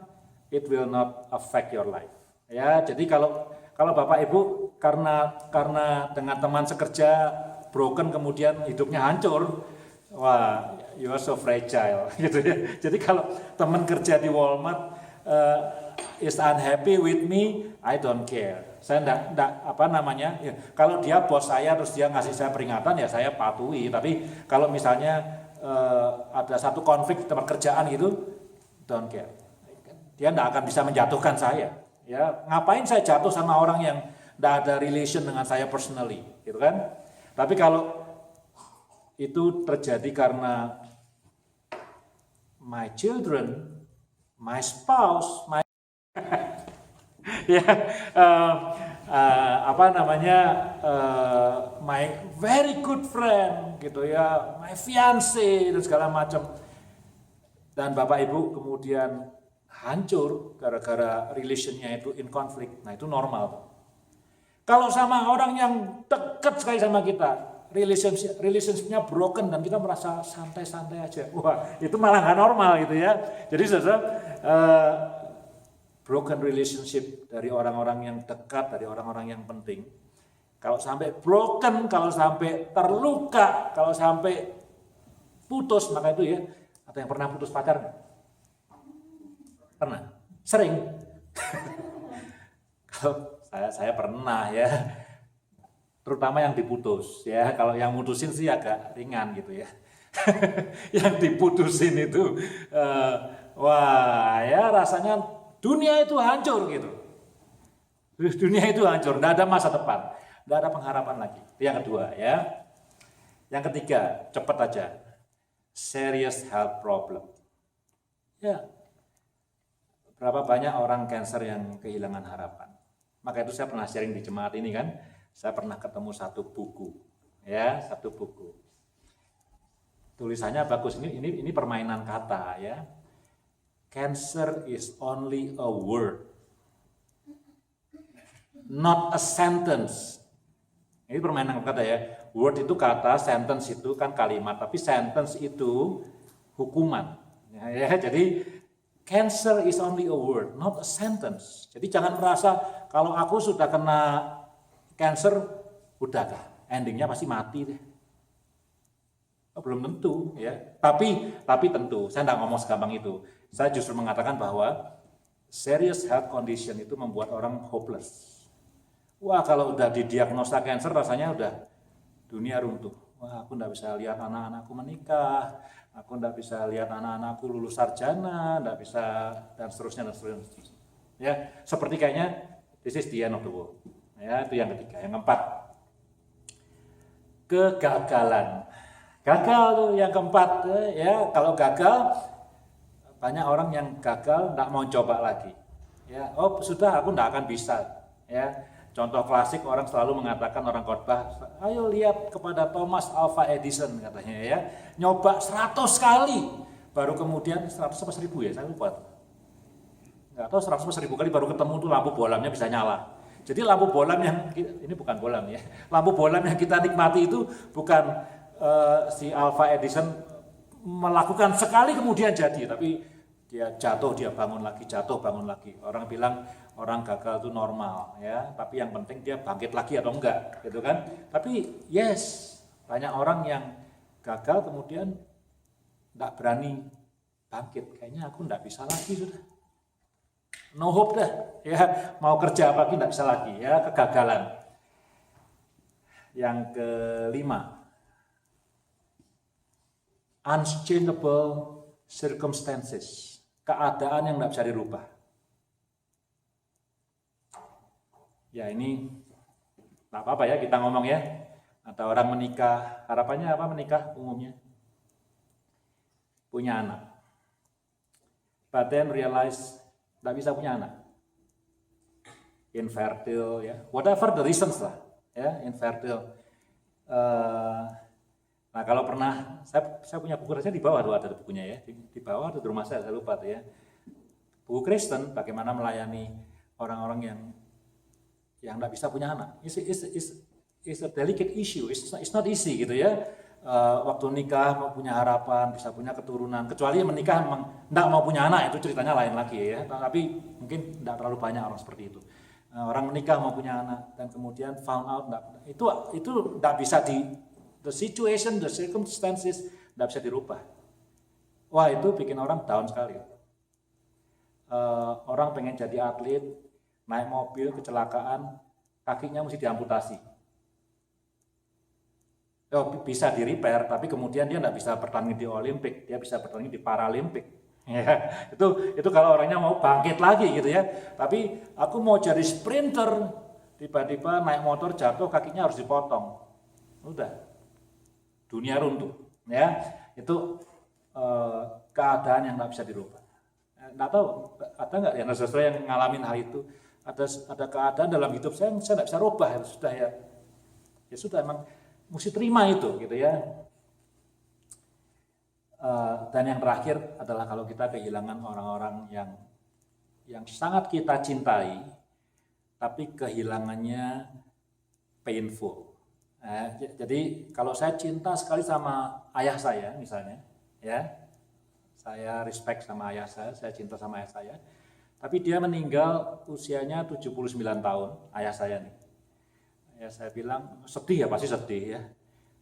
it will not affect your life ya. Jadi kalau Bapak Ibu karena dengan teman sekerja broken kemudian hidupnya hancur, wah, you are so fragile gitu ya. Jadi kalau teman kerja di Walmart is unhappy with me, I don't care. Saya enggak apa namanya, ya, kalau dia bos saya terus dia ngasih saya peringatan ya saya patuhi. Tapi kalau misalnya ada satu konflik di tempat kerjaan gitu, don't care. Dia enggak akan bisa menjatuhkan saya. Ya, ngapain saya jatuh sama orang yang enggak ada relation dengan saya personally, gitu kan? Tapi kalau itu terjadi karena my children, my spouse, ya my very good friend gitu ya, my fiance dan segala macam. Dan Bapak Ibu kemudian hancur gara-gara relationnya itu in conflict. Nah itu normal. Kalau sama orang yang dekat sekali sama kita, relationship-nya broken dan kita merasa santai-santai aja. Wah, itu malah nggak normal gitu ya. Jadi saudara, broken relationship dari orang-orang yang dekat, dari orang-orang yang penting. Kalau sampai broken, kalau sampai terluka, kalau sampai putus, maka itu ya, ada yang pernah putus pacar nggak? Pernah? Sering? Kalau saya pernah ya. Terutama yang diputus ya. Kalau yang mutusin sih agak ringan gitu ya. Yang diputusin itu wah ya rasanya dunia itu hancur gitu. Dunia itu hancur, enggak ada masa depan, enggak ada pengharapan lagi. Itu yang kedua ya. Yang ketiga, cepat aja. Serious health problem. Ya. Berapa banyak orang kanker yang kehilangan harapan. Maka itu saya pernah sharing di jemaat ini kan. Saya pernah ketemu satu buku, ya, satu buku. Tulisannya bagus, ini permainan kata, ya. Cancer is only a word, not a sentence. Ini permainan kata ya. Word itu kata, sentence itu kan kalimat, tapi sentence itu hukuman. Ya, jadi cancer is only a word, not a sentence. Jadi jangan merasa kalau aku sudah kena cancer, udah kah? Endingnya pasti mati deh. Oh, belum tentu ya. Tapi tentu, saya nggak ngomong segampang itu. Saya justru mengatakan bahwa serious health condition itu membuat orang hopeless. Wah, kalau udah didiagnosa cancer rasanya udah dunia runtuh. Wah, aku nggak bisa lihat anak-anakku menikah, aku nggak bisa lihat anak-anakku lulus sarjana, nggak bisa, dan seterusnya, dan seterusnya, dan seterusnya. Ya, seperti kayaknya this is the end of the world. Ya, itu yang ketiga. Yang keempat, kegagalan. Gagal tuh yang keempat, ya. Kalau gagal, banyak orang yang gagal nggak mau coba lagi. Ya, oh sudah, aku nggak akan bisa. Ya, contoh klasik orang selalu mengatakan, orang khotbah, ayo lihat kepada Thomas Alva Edison katanya ya, nyoba 100 kali, baru kemudian 100 apa 1000 ya, saya lupa. Nggak tahu 100 apa 1000 kali baru ketemu tuh lampu bolamnya bisa nyala. Jadi lampu bolam yang, ini bukan bolam ya, lampu bolam yang kita nikmati itu bukan si Alva Edison melakukan sekali kemudian jadi, tapi dia jatuh, dia bangun lagi, jatuh, bangun lagi. Orang bilang orang gagal itu normal ya, tapi yang penting dia bangkit lagi atau enggak, gitu kan? Tapi yes, banyak orang yang gagal kemudian enggak berani bangkit. Kayaknya aku enggak bisa lagi sudah. No hope dah, ya mau kerja apa lagi enggak bisa lagi, ya kegagalan. Yang kelima, unchangeable circumstances. Keadaan yang tidak bisa dirubah. Ya ini tak apa-apa ya kita ngomong ya. Ada orang menikah, harapannya apa menikah umumnya? Punya anak. But then realize tidak bisa punya anak. Infertile ya, whatever the reasons lah ya, infertile. Nah kalau pernah, saya punya buku, rasanya di bawah tuh ada bukunya ya, di bawah ada di rumah saya lupa tuh ya. Buku Kristen, bagaimana melayani orang-orang yang nggak bisa punya anak. It's a delicate issue, it's not easy gitu ya. Waktu nikah mau punya harapan, bisa punya keturunan, kecuali menikah memang nggak mau punya anak, itu ceritanya lain lagi ya. Tapi mungkin nggak terlalu banyak orang seperti itu. Orang menikah mau punya anak, dan kemudian found out, itu nggak bisa the situation, the circumstances tidak bisa dirubah. Wah itu bikin orang down sekali. Orang pengen jadi atlet, naik mobil, kecelakaan, kakinya mesti diamputasi. Bisa di repair, tapi kemudian dia tidak bisa bertanding di Olimpik, dia bisa bertanding di Paralimpik. Ya, itu kalau orangnya mau bangkit lagi gitu ya. Tapi aku mau jadi sprinter, tiba-tiba naik motor jatuh, kakinya harus dipotong. Udah. Dunia runtuh, ya itu keadaan yang nggak bisa dirubah. Nggak tahu ada nggak yang saudara yang ngalamin hal itu? Ada keadaan dalam hidup saya nggak bisa rubah, sudah ya sudah emang mesti terima itu, gitu ya. Dan yang terakhir adalah kalau kita kehilangan orang-orang yang sangat kita cintai, tapi kehilangannya painful. Jadi kalau saya cinta sekali sama ayah saya misalnya, ya, saya respect sama ayah saya cinta sama ayah saya, tapi dia meninggal usianya 79 tahun, ayah saya nih. Ya saya bilang sedih ya, pasti sedih ya.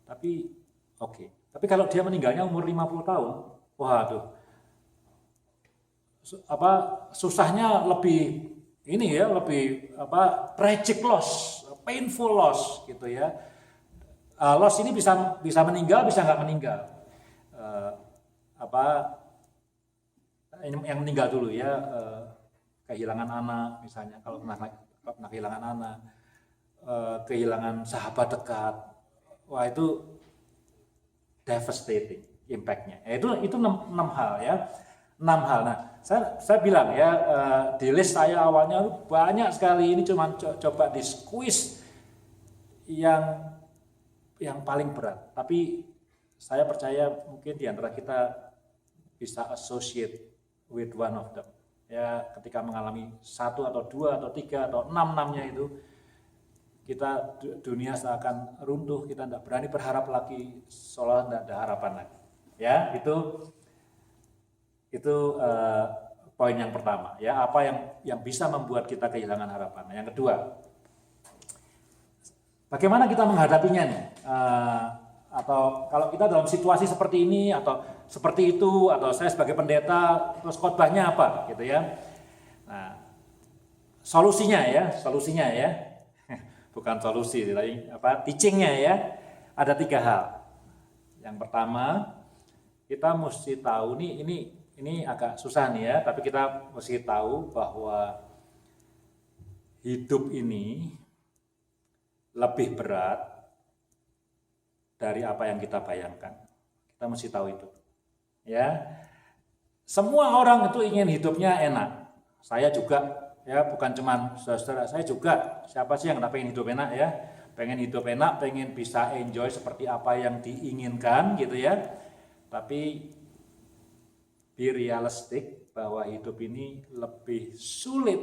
Tapi oke. Tapi kalau dia meninggalnya umur 50 tahun, waduh, susahnya lebih ini ya, lebih tragic loss, painful loss gitu ya. Loss ini bisa meninggal, bisa nggak meninggal. Yang meninggal dulu ya, kehilangan anak misalnya, kalau pernah kehilangan anak, kehilangan sahabat dekat, wah itu devastating impact-nya. Itu 6 hal ya, 6 hal. Nah saya bilang ya, di list saya awalnya banyak sekali, ini cuma coba di squeeze yang paling berat, tapi saya percaya mungkin di antara kita bisa associate with one of them. Ya, ketika mengalami 1 atau 2 atau 3 atau 6-nya itu, kita dunia seakan runtuh, kita tidak berani berharap lagi, seolah tidak ada harapan lagi. Ya, itu poin yang pertama. Ya, apa yang bisa membuat kita kehilangan harapan. Yang kedua, bagaimana kita menghadapinya nih? atau kalau kita dalam situasi seperti ini atau seperti itu, atau saya sebagai pendeta terus khotbahnya apa gitu ya. Nah, solusinya ya bukan solusi tapi teachingnya ya, ada 3 hal. Yang pertama, kita mesti tahu ini agak susah nih ya, tapi kita mesti tahu bahwa hidup ini lebih berat dari apa yang kita bayangkan. Kita mesti tahu itu. Ya. Semua orang itu ingin hidupnya enak. Saya juga ya, bukan cuma saudara, saya juga. Siapa sih yang enggak pengen hidup enak ya? Pengen hidup enak, pengen bisa enjoy seperti apa yang diinginkan gitu ya. Tapi be realistic bahwa hidup ini lebih sulit,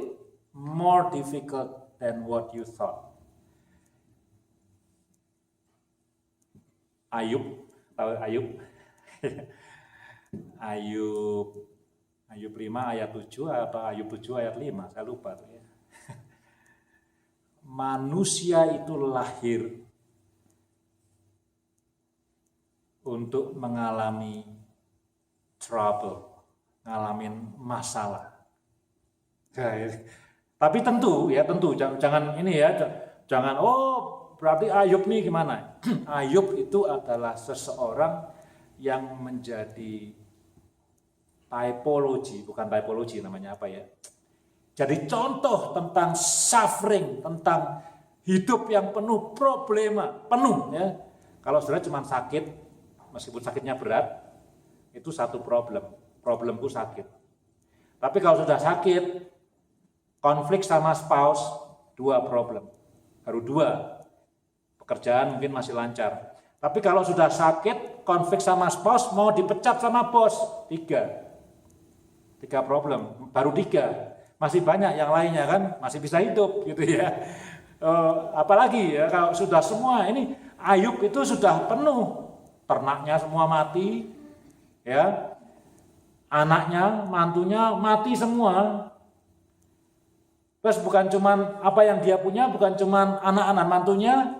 more difficult than what you thought. Ayub, tahu Ayub? Ayub 5 ayat 7 atau Ayub 7 ayat 5, saya lupa tuh ya. Manusia itu lahir untuk mengalami trouble, ngalamin masalah. Tapi tentu jangan ini ya, jangan berarti Ayub nih gimana? Ayub itu adalah seseorang yang menjadi bukan typology namanya apa ya? Jadi contoh tentang suffering, tentang hidup yang penuh problema, penuh ya. Kalau saudara cuma sakit, meskipun sakitnya berat, itu satu problemku sakit. Tapi kalau sudah sakit, konflik sama spouse, 2 problem, baru 2. Pekerjaan mungkin masih lancar. Tapi kalau sudah sakit, konflik sama spouse, mau dipecat sama bos, 3 problem, baru 3. Masih banyak yang lainnya kan, masih bisa hidup gitu ya. Apalagi ya kalau sudah semua ini, Ayub itu sudah penuh, ternaknya semua mati, ya, anaknya, mantunya mati semua. Terus bukan cuman apa yang dia punya, bukan cuman anak-anak mantunya,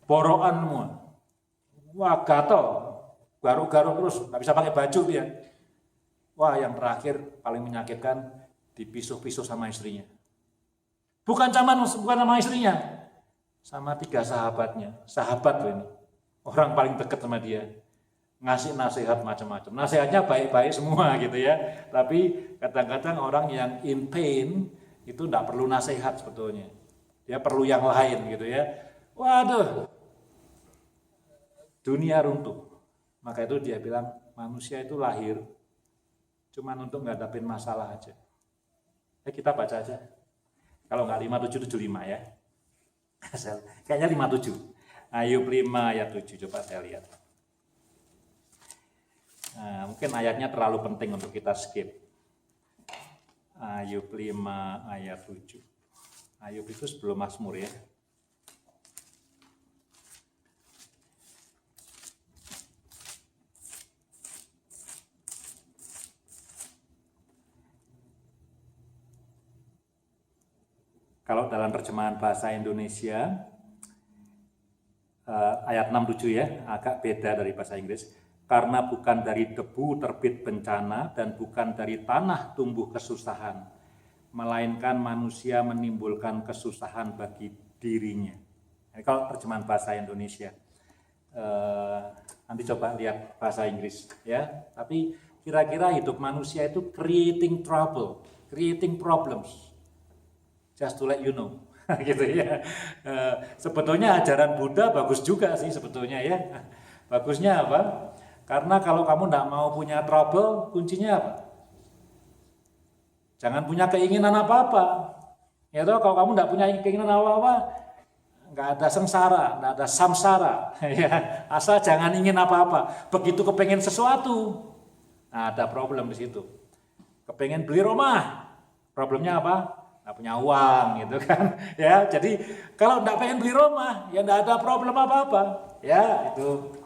borokan semua. Wah, gatel, garuk-garuk terus, nggak bisa pakai baju dia. Wah, yang terakhir paling menyakitkan, dipisuh-pisuh sama istrinya. Bukan sama istrinya, sama 3 sahabatnya. Sahabat loh ini, orang paling dekat sama dia. Ngasih nasihat macam-macam. Nasihatnya baik-baik semua gitu ya. Tapi kadang-kadang orang yang in pain itu enggak perlu nasihat sebetulnya. Dia perlu yang lain gitu ya. Waduh, dunia runtuh. Maka itu dia bilang manusia itu lahir cuman untuk ngadapin masalah aja. Kita baca aja. Kalau enggak 5775 ya. Kayaknya 57. Ayub 5 ayat 7, coba saya lihat. Nah, mungkin ayatnya terlalu penting untuk kita skip. Ayub 5 ayat 7. Ayub itu sebelum Mazmur ya. Kalau dalam terjemahan bahasa Indonesia, ayat 6-7 ya, agak beda dari bahasa Inggris. Karena bukan dari debu terbit bencana dan bukan dari tanah tumbuh kesusahan, melainkan manusia menimbulkan kesusahan bagi dirinya. Ini kalau terjemahan bahasa Indonesia. Nanti coba lihat bahasa Inggris ya. Tapi kira-kira hidup manusia itu creating trouble, creating problems. Just to let you know, gitu ya. Sebetulnya ajaran Buddha bagus juga sih sebetulnya ya. Bagusnya apa? Karena kalau kamu tidak mau punya trouble, kuncinya apa? Jangan punya keinginan apa-apa. Ya toh, kalau kamu tidak punya keinginan apa-apa, nggak ada sengsara, nggak ada samsara. Ya, asal jangan ingin apa-apa. Begitu kepengen sesuatu, nah ada problem di situ. Kepengen beli rumah, problemnya apa? Nggak punya uang gitu kan. Ya, jadi kalau nggak pengen beli rumah, ya nggak ada problem apa-apa. Ya, itu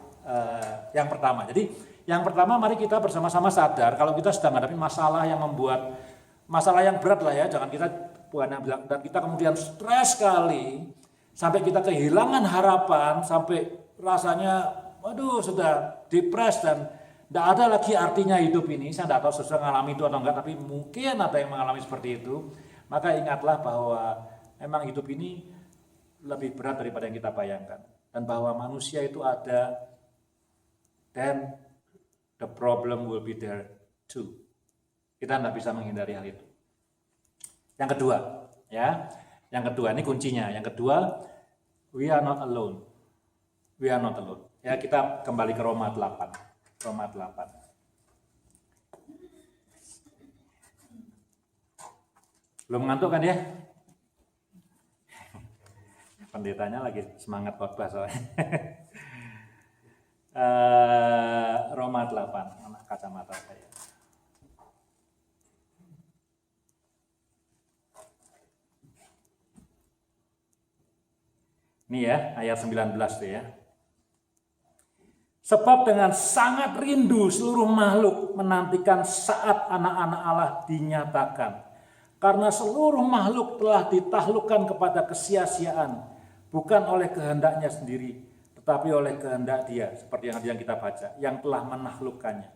yang pertama. Jadi yang pertama mari kita bersama-sama sadar kalau kita sedang menghadapi masalah yang membuat masalah yang berat lah ya, jangan kita bilang dan kita kemudian stres sekali sampai kita kehilangan harapan, sampai rasanya waduh sudah depres dan tidak ada lagi artinya hidup ini. Saya tidak tahu sesuai mengalami itu atau enggak, tapi mungkin ada yang mengalami seperti itu. Maka ingatlah bahwa memang hidup ini lebih berat daripada yang kita bayangkan. Dan bahwa manusia itu ada, then the problem will be there too. Kita tidak bisa menghindari hal itu. Yang kedua, ya, yang kedua ini kuncinya. Yang kedua, we are not alone. We are not alone. Ya, kita kembali ke Roma 8. Roma 8. Belum ngantuk kan ya? Pendetanya lagi semangat khotbah soalnya. Roma 8, anak kacamata saya. Ini ya, ayat 19 tuh ya. Sebab dengan sangat rindu seluruh makhluk menantikan saat anak-anak Allah dinyatakan. Karena seluruh makhluk telah ditaklukkan kepada kesia-siaan, bukan oleh kehendaknya sendiri, tetapi oleh kehendak Dia, seperti yang kita baca, yang telah menaklukkannya.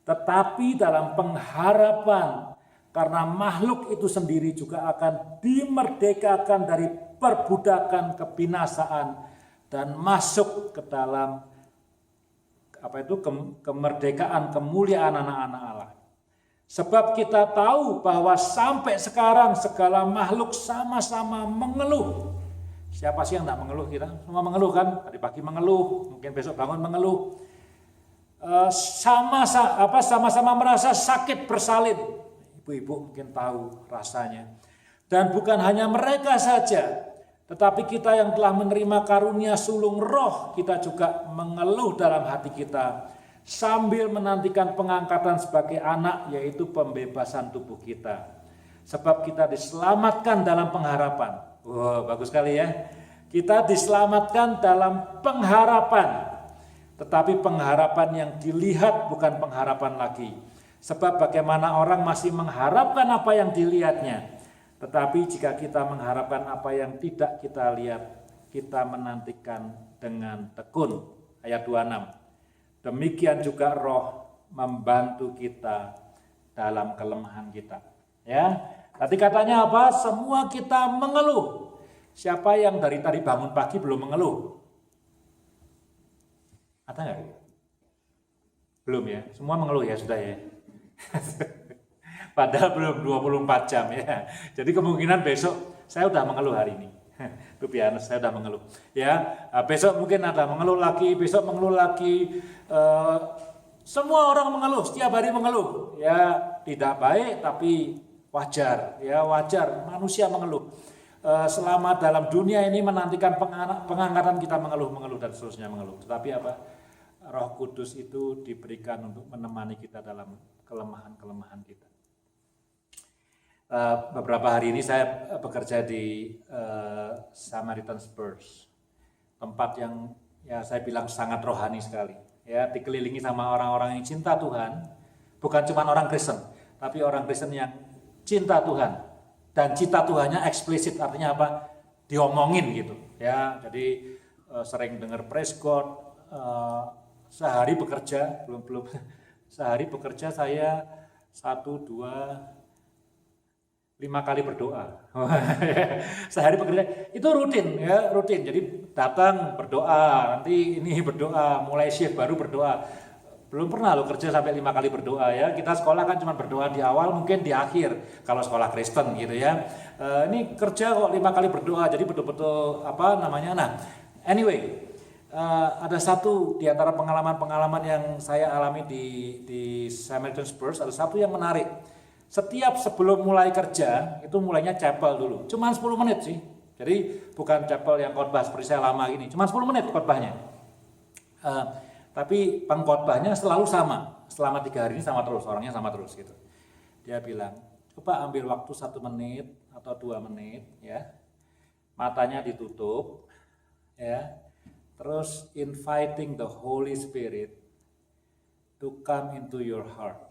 Tetapi dalam pengharapan, karena makhluk itu sendiri juga akan dimerdekakan dari perbudakan kebinasaan dan masuk ke dalam kemerdekaan, kemuliaan anak-anak Allah. Sebab kita tahu bahwa sampai sekarang segala makhluk sama-sama mengeluh. Siapa sih yang tidak mengeluh kita? Semua mengeluh kan? Tadi pagi mengeluh, mungkin besok bangun mengeluh. Sama-sama merasa sakit bersalin. Ibu-ibu mungkin tahu rasanya. Dan bukan hanya mereka saja, tetapi kita yang telah menerima karunia sulung roh, kita juga mengeluh dalam hati kita sambil menantikan pengangkatan sebagai anak, yaitu pembebasan tubuh kita. Sebab kita diselamatkan dalam pengharapan. Wow, bagus sekali ya. Kita diselamatkan dalam pengharapan. Tetapi pengharapan yang dilihat bukan pengharapan lagi. Sebab bagaimana orang masih mengharapkan apa yang dilihatnya. Tetapi jika kita mengharapkan apa yang tidak kita lihat, kita menantikan dengan tekun. Ayat 26. Demikian juga roh membantu kita dalam kelemahan kita. Ya, tadi katanya apa? Semua kita mengeluh. Siapa yang dari tadi bangun pagi belum mengeluh? Ada nggak? Belum ya? Semua mengeluh ya sudah ya. Padahal belum 24 jam ya. Jadi kemungkinan besok saya udah mengeluh hari ini. To be honest, saya udah mengeluh. Ya, besok mungkin ada mengeluh lagi, besok mengeluh lagi. Semua orang mengeluh, setiap hari mengeluh. Ya, tidak baik tapi wajar. Ya, wajar manusia mengeluh. Selama dalam dunia ini menantikan pengangkatan kita mengeluh dan seterusnya mengeluh. Tetapi apa? Roh Kudus itu diberikan untuk menemani kita dalam kelemahan-kelemahan kita. Beberapa hari ini saya bekerja di Samaritan Spurs, tempat yang ya saya bilang sangat rohani sekali. Ya, dikelilingi sama orang-orang yang cinta Tuhan, bukan cuma orang Kristen, tapi orang Kristen yang cinta Tuhan dan cinta Tuhannya eksplisit, artinya apa? Diomongin gitu. Ya, jadi sering dengar praise God. Sehari bekerja sehari bekerja saya 1, 2, 5 kali berdoa. Sehari bekerja itu rutin ya, rutin. Jadi datang berdoa, nanti ini berdoa, mulai shift baru berdoa. Belum pernah lo kerja sampai 5 kali berdoa ya. Kita sekolah kan cuma berdoa di awal, mungkin di akhir kalau sekolah Kristen gitu ya. Ini kerja kok 5 kali berdoa. Jadi betul-betul Nah, anyway, ada satu di antara pengalaman-pengalaman yang saya alami di Samaritan Spurs, ada satu yang menarik. Setiap sebelum mulai kerja, itu mulainya chapel dulu. Cuma 10 menit sih. Jadi bukan chapel yang khotbah seperti saya lama gini. Cuma 10 menit khotbahnya. Tapi pengkhotbahnya selalu sama. Selama 3 hari ini sama terus, orangnya sama terus gitu. Dia bilang, coba ambil waktu 1 menit atau 2 menit ya. Matanya ditutup ya. Terus inviting the Holy Spirit to come into your heart.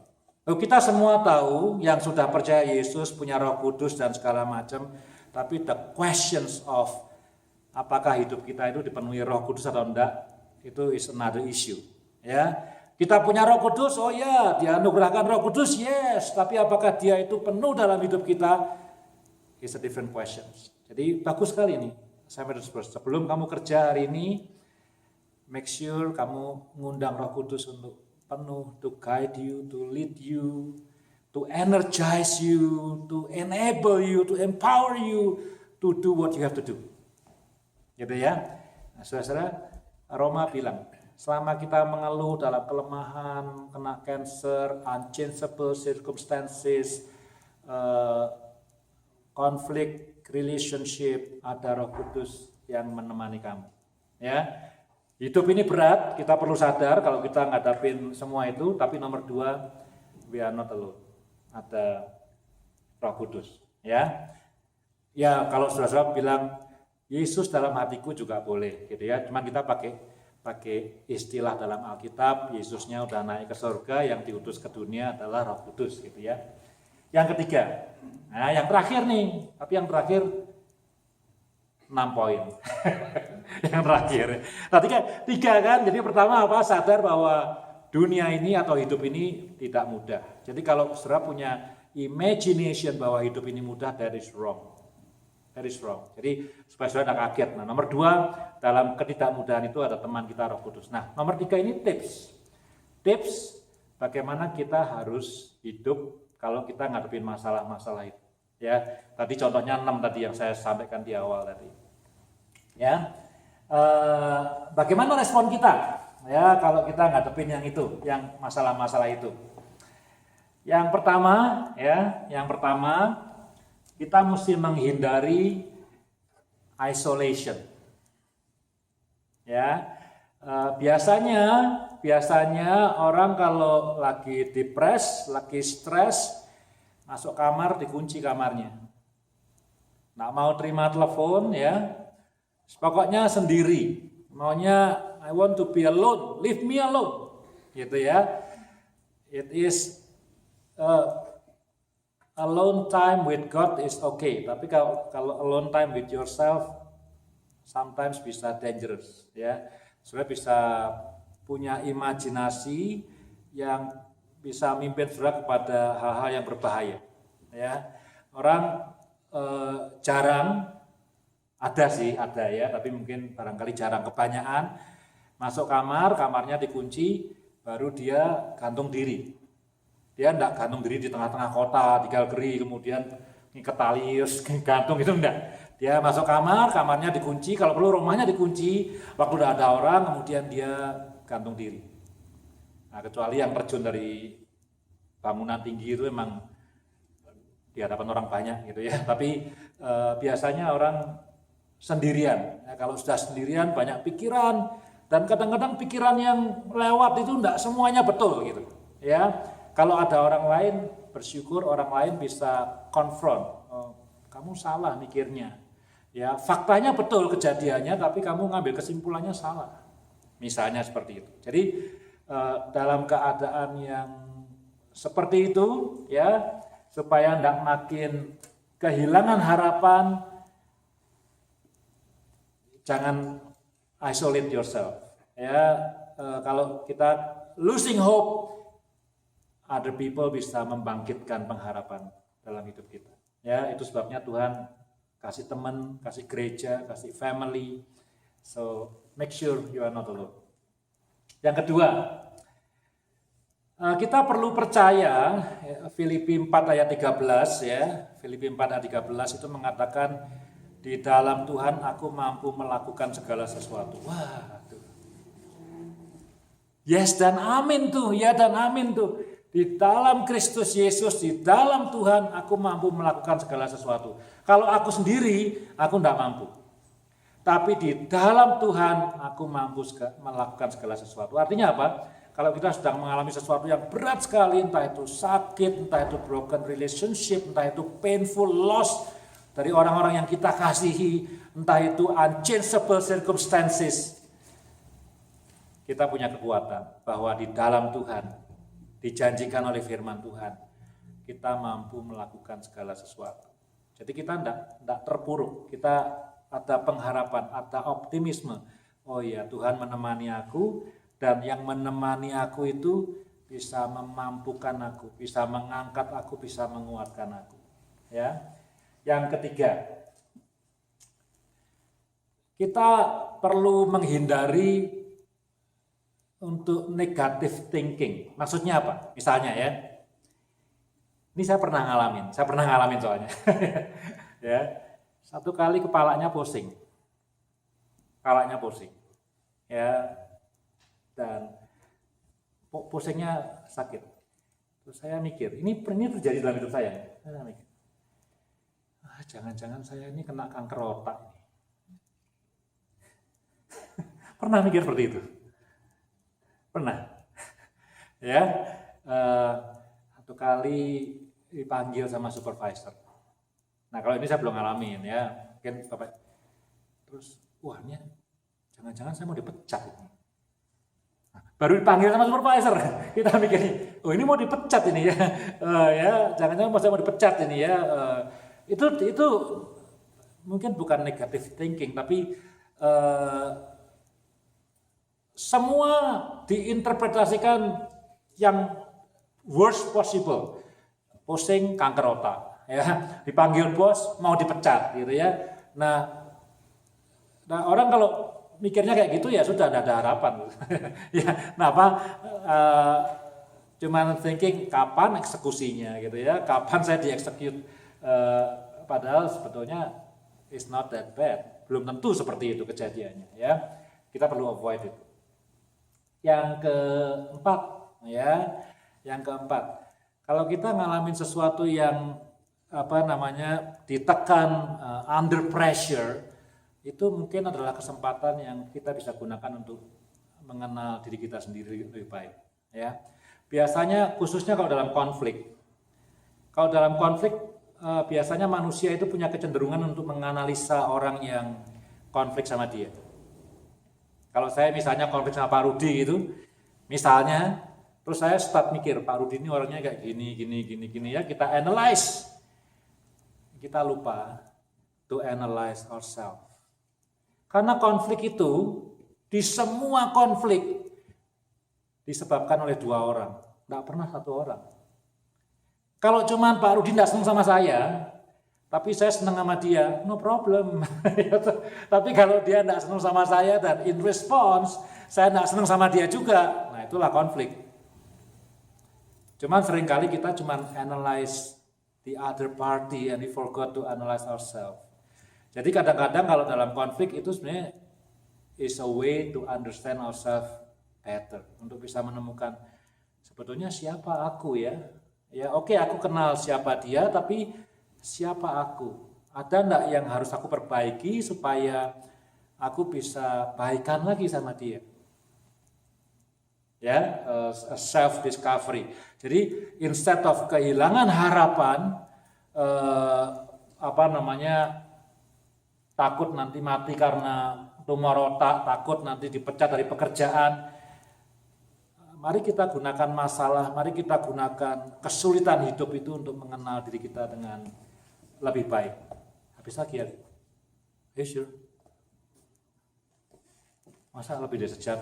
Kita semua tahu yang sudah percaya Yesus punya Roh Kudus dan segala macam, tapi the questions of apakah hidup kita itu dipenuhi Roh Kudus atau enggak, itu is another issue. Ya, kita punya Roh Kudus, oh ya, dianugerahkan Roh Kudus, yes. Tapi apakah dia itu penuh dalam hidup kita? It's a different question. Jadi bagus sekali nih, sebelum kamu kerja hari ini, make sure kamu ngundang Roh Kudus untuk penuh, to guide you, to lead you, to energize you, to enable you, to empower you to do what you have to do. Gitu ya. Nah, saudara, Roma bilang, selama kita mengeluh dalam kelemahan, kena cancer, unchangeable circumstances, konflik relationship, ada Roh Kudus yang menemani kamu. Ya, hidup ini berat, kita perlu sadar kalau kita ngadapin semua itu. Tapi nomor 2, we are not alone. Ada Roh Kudus. Ya, ya kalau saudara bilang Yesus dalam hatiku juga boleh, gitu ya. Cuman kita pakai istilah dalam Alkitab, Yesusnya udah naik ke surga, yang diutus ke dunia adalah Roh Kudus, gitu ya. Yang ketiga, nah yang terakhir nih, tapi yang terakhir 6 poin. Yang terakhir, tadi kan 3 kan, jadi pertama apa? Sadar bahwa dunia ini atau hidup ini tidak mudah. Jadi kalau saudara punya imagination bahwa hidup ini mudah, that is wrong. That is wrong. Jadi supaya saudara tidak kaget. Nah, nomor 2, dalam ketidakmudahan itu ada teman kita Roh Kudus. Nah, nomor 3 ini tips. Tips bagaimana kita harus hidup kalau kita ngadepin masalah-masalah itu. Ya, tadi contohnya 6 tadi yang saya sampaikan di awal tadi. Ya, bagaimana respon kita? Ya, kalau kita ngadepin yang itu, yang masalah-masalah itu. Yang pertama, kita mesti menghindari isolation. Ya, biasanya orang kalau lagi depres, lagi stres, masuk kamar dikunci kamarnya. Nggak mau terima telepon, ya. Pokoknya sendiri. Maunya I want to be alone, leave me alone, gitu ya. It is alone time with God is okay, tapi kalau alone time with yourself sometimes bisa dangerous, ya. Saudara bisa punya imajinasi yang bisa mimpin saudara kepada hal-hal yang berbahaya, ya. Orang jarang, ada ya, tapi mungkin barangkali jarang, kebanyakan masuk kamarnya dikunci, baru dia gantung diri. Dia enggak gantung diri di tengah-tengah kota, di Calgary, kemudian ngiket tali, gantung, itu enggak. Dia masuk kamarnya dikunci, kalau perlu rumahnya dikunci, waktu udah ada orang, kemudian dia gantung diri. Nah, kecuali yang terjun dari bangunan tinggi itu memang di hadapan orang banyak gitu ya. Tapi biasanya orang sendirian. Nah, kalau sudah sendirian banyak pikiran, dan kadang-kadang pikiran yang lewat itu enggak semuanya betul gitu. Ya. Kalau ada orang lain, bersyukur orang lain bisa konfront. Oh, kamu salah mikirnya. Ya, faktanya betul kejadiannya, tapi kamu ngambil kesimpulannya salah. Misalnya seperti itu. Jadi dalam keadaan yang seperti itu, ya, supaya tidak makin kehilangan harapan, jangan isolate yourself. Ya, kalau kita losing hope, other people bisa membangkitkan pengharapan dalam hidup kita. Ya, itu sebabnya Tuhan kasih teman, kasih gereja, kasih family. So, make sure you are not alone. Yang kedua, kita perlu percaya, Filipi 4 ayat 13 ya. Filipi 4 ayat 13 itu mengatakan, di dalam Tuhan aku mampu melakukan segala sesuatu. Wah, tuh. Yes dan amin tuh, ya dan amin tuh. Di dalam Kristus Yesus, di dalam Tuhan, aku mampu melakukan segala sesuatu. Kalau aku sendiri, aku tidak mampu. Tapi di dalam Tuhan, aku mampu melakukan segala sesuatu. Artinya apa? Kalau kita sedang mengalami sesuatu yang berat sekali, entah itu sakit, entah itu broken relationship, entah itu painful loss dari orang-orang yang kita kasihi, entah itu unchangeable circumstances, kita punya kekuatan bahwa di dalam Tuhan, dijanjikan oleh firman Tuhan, kita mampu melakukan segala sesuatu. Jadi kita tidak terpuruk, kita ada pengharapan, ada optimisme. oh iya Tuhan menemani aku, dan yang menemani aku itu bisa memampukan aku, bisa mengangkat aku, bisa menguatkan aku. Ya. Yang ketiga, kita perlu menghindari untuk negative thinking. Maksudnya apa? Misalnya ya, ini saya pernah ngalamin soalnya. Ya, satu kali kepalanya pusing, ya, dan pusingnya sakit. Terus saya mikir, ini terjadi dalam hidup saya. Saya mikir, jangan-jangan saya ini kena kanker otak. Pernah mikir seperti itu? Pernah. Ya, satu kali dipanggil sama supervisor. Nah, kalau ini saya belum ngalamin ya, mungkin Bapak. Terus, wah ini jangan-jangan saya mau dipecat ini. Nah, baru dipanggil sama supervisor, kita mikirnya, oh ini mau dipecat ini ya, ya jangan-jangan saya mau dipecat ini ya. Itu mungkin bukan negative thinking, tapi semua diinterpretasikan yang worst possible. Pusing, kanker otak, ya, dipanggil bos mau dipecat gitu ya. Nah orang kalau mikirnya kayak gitu ya sudah tidak ada harapan. Ya, cuman thinking kapan eksekusinya gitu ya, kapan saya dieksekut, padahal sebetulnya it's not that bad, belum tentu seperti itu kejadiannya ya. Kita perlu avoid itu. Yang keempat, kalau kita ngalamin sesuatu yang ditekan, under pressure, itu mungkin adalah kesempatan yang kita bisa gunakan untuk mengenal diri kita sendiri lebih baik. Ya, biasanya khususnya kalau dalam konflik. Kalau dalam konflik, biasanya manusia itu punya kecenderungan untuk menganalisa orang yang konflik sama dia. Kalau saya misalnya konflik sama Pak Rudi gitu, misalnya, terus saya start mikir, Pak Rudi ini orangnya kayak gini ya, kita analyze. Kita lupa to analyze ourselves. Karena konflik itu, di semua konflik, disebabkan oleh dua orang, tidak pernah satu orang. Kalau cuman Pak Rudi tidak senang sama saya, tapi saya senang sama dia, no problem. Tapi kalau dia tidak senang sama saya dan in response, saya tidak senang sama dia juga, nah itulah konflik. Cuman seringkali kita cuman analyze the other party and we forgot to analyze ourselves. Jadi kadang-kadang kalau dalam konflik itu sebenarnya is a way to understand ourselves better, untuk bisa menemukan sebetulnya siapa aku ya. Ya oke, aku kenal siapa dia, tapi siapa aku? Ada enggak yang harus aku perbaiki supaya aku bisa baikan lagi sama dia? Ya, self discovery. Jadi instead of kehilangan harapan, takut nanti mati karena tumor otak, takut nanti dipecat dari pekerjaan. Mari kita gunakan masalah, mari kita gunakan kesulitan hidup itu untuk mengenal diri kita dengan lebih baik. Habis lagi ya? Sure. Masa lebih dari sejam?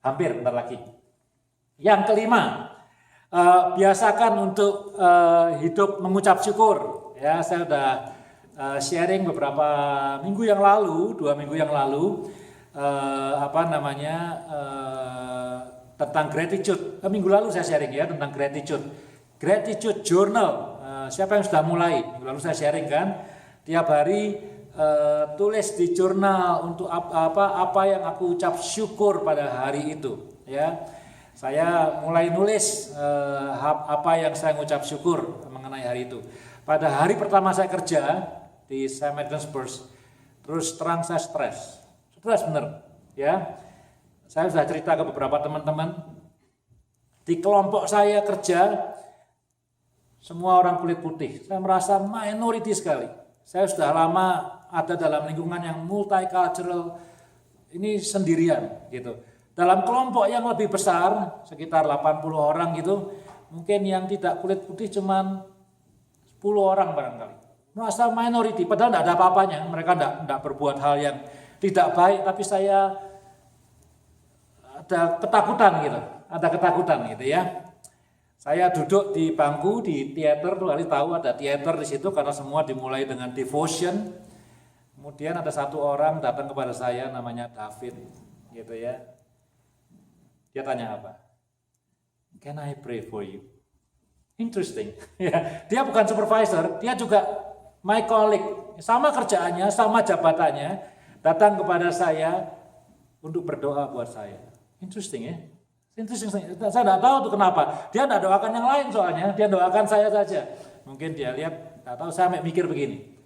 Hampir, bentar lagi. Yang kelima, biasakan untuk hidup mengucap syukur. Ya, saya sudah sharing beberapa minggu yang lalu, 2 minggu yang lalu, tentang gratitude. Minggu lalu saya sharing ya tentang gratitude journal. Siapa yang sudah mulai? Minggu lalu saya sharing kan, tiap hari tulis di jurnal untuk apa yang aku ucap syukur pada hari itu. Ya, saya mulai nulis apa yang saya ucap syukur mengenai hari itu. Pada hari pertama saya kerja di St. Martin's, terus terang saya stres bener ya. Saya sudah cerita ke beberapa teman-teman di kelompok saya kerja, semua orang kulit putih. Saya merasa minority sekali. Saya sudah lama ada dalam lingkungan yang multicultural, ini sendirian gitu. Dalam kelompok yang lebih besar, sekitar 80 orang gitu, mungkin yang tidak kulit putih cuman 10 orang barangkali. Merasa minority, padahal tidak ada apa-apanya. Mereka tidak berbuat hal yang tidak baik, tapi saya ada ketakutan gitu ya. Saya duduk di bangku di teater, tuh kali tahu ada teater di situ karena semua dimulai dengan devotion. Kemudian ada satu orang datang kepada saya namanya David, gitu ya. Dia tanya apa? Can I pray for you? Interesting. Ya, dia bukan supervisor, dia juga my colleague, sama kerjaannya, sama jabatannya, datang kepada saya untuk berdoa buat saya. Interesting ya. Interesting. Saya tidak tahu tuh kenapa. Dia tidak doakan yang lain soalnya, dia doakan saya saja. Mungkin dia lihat, tidak tahu, saya mikir begini.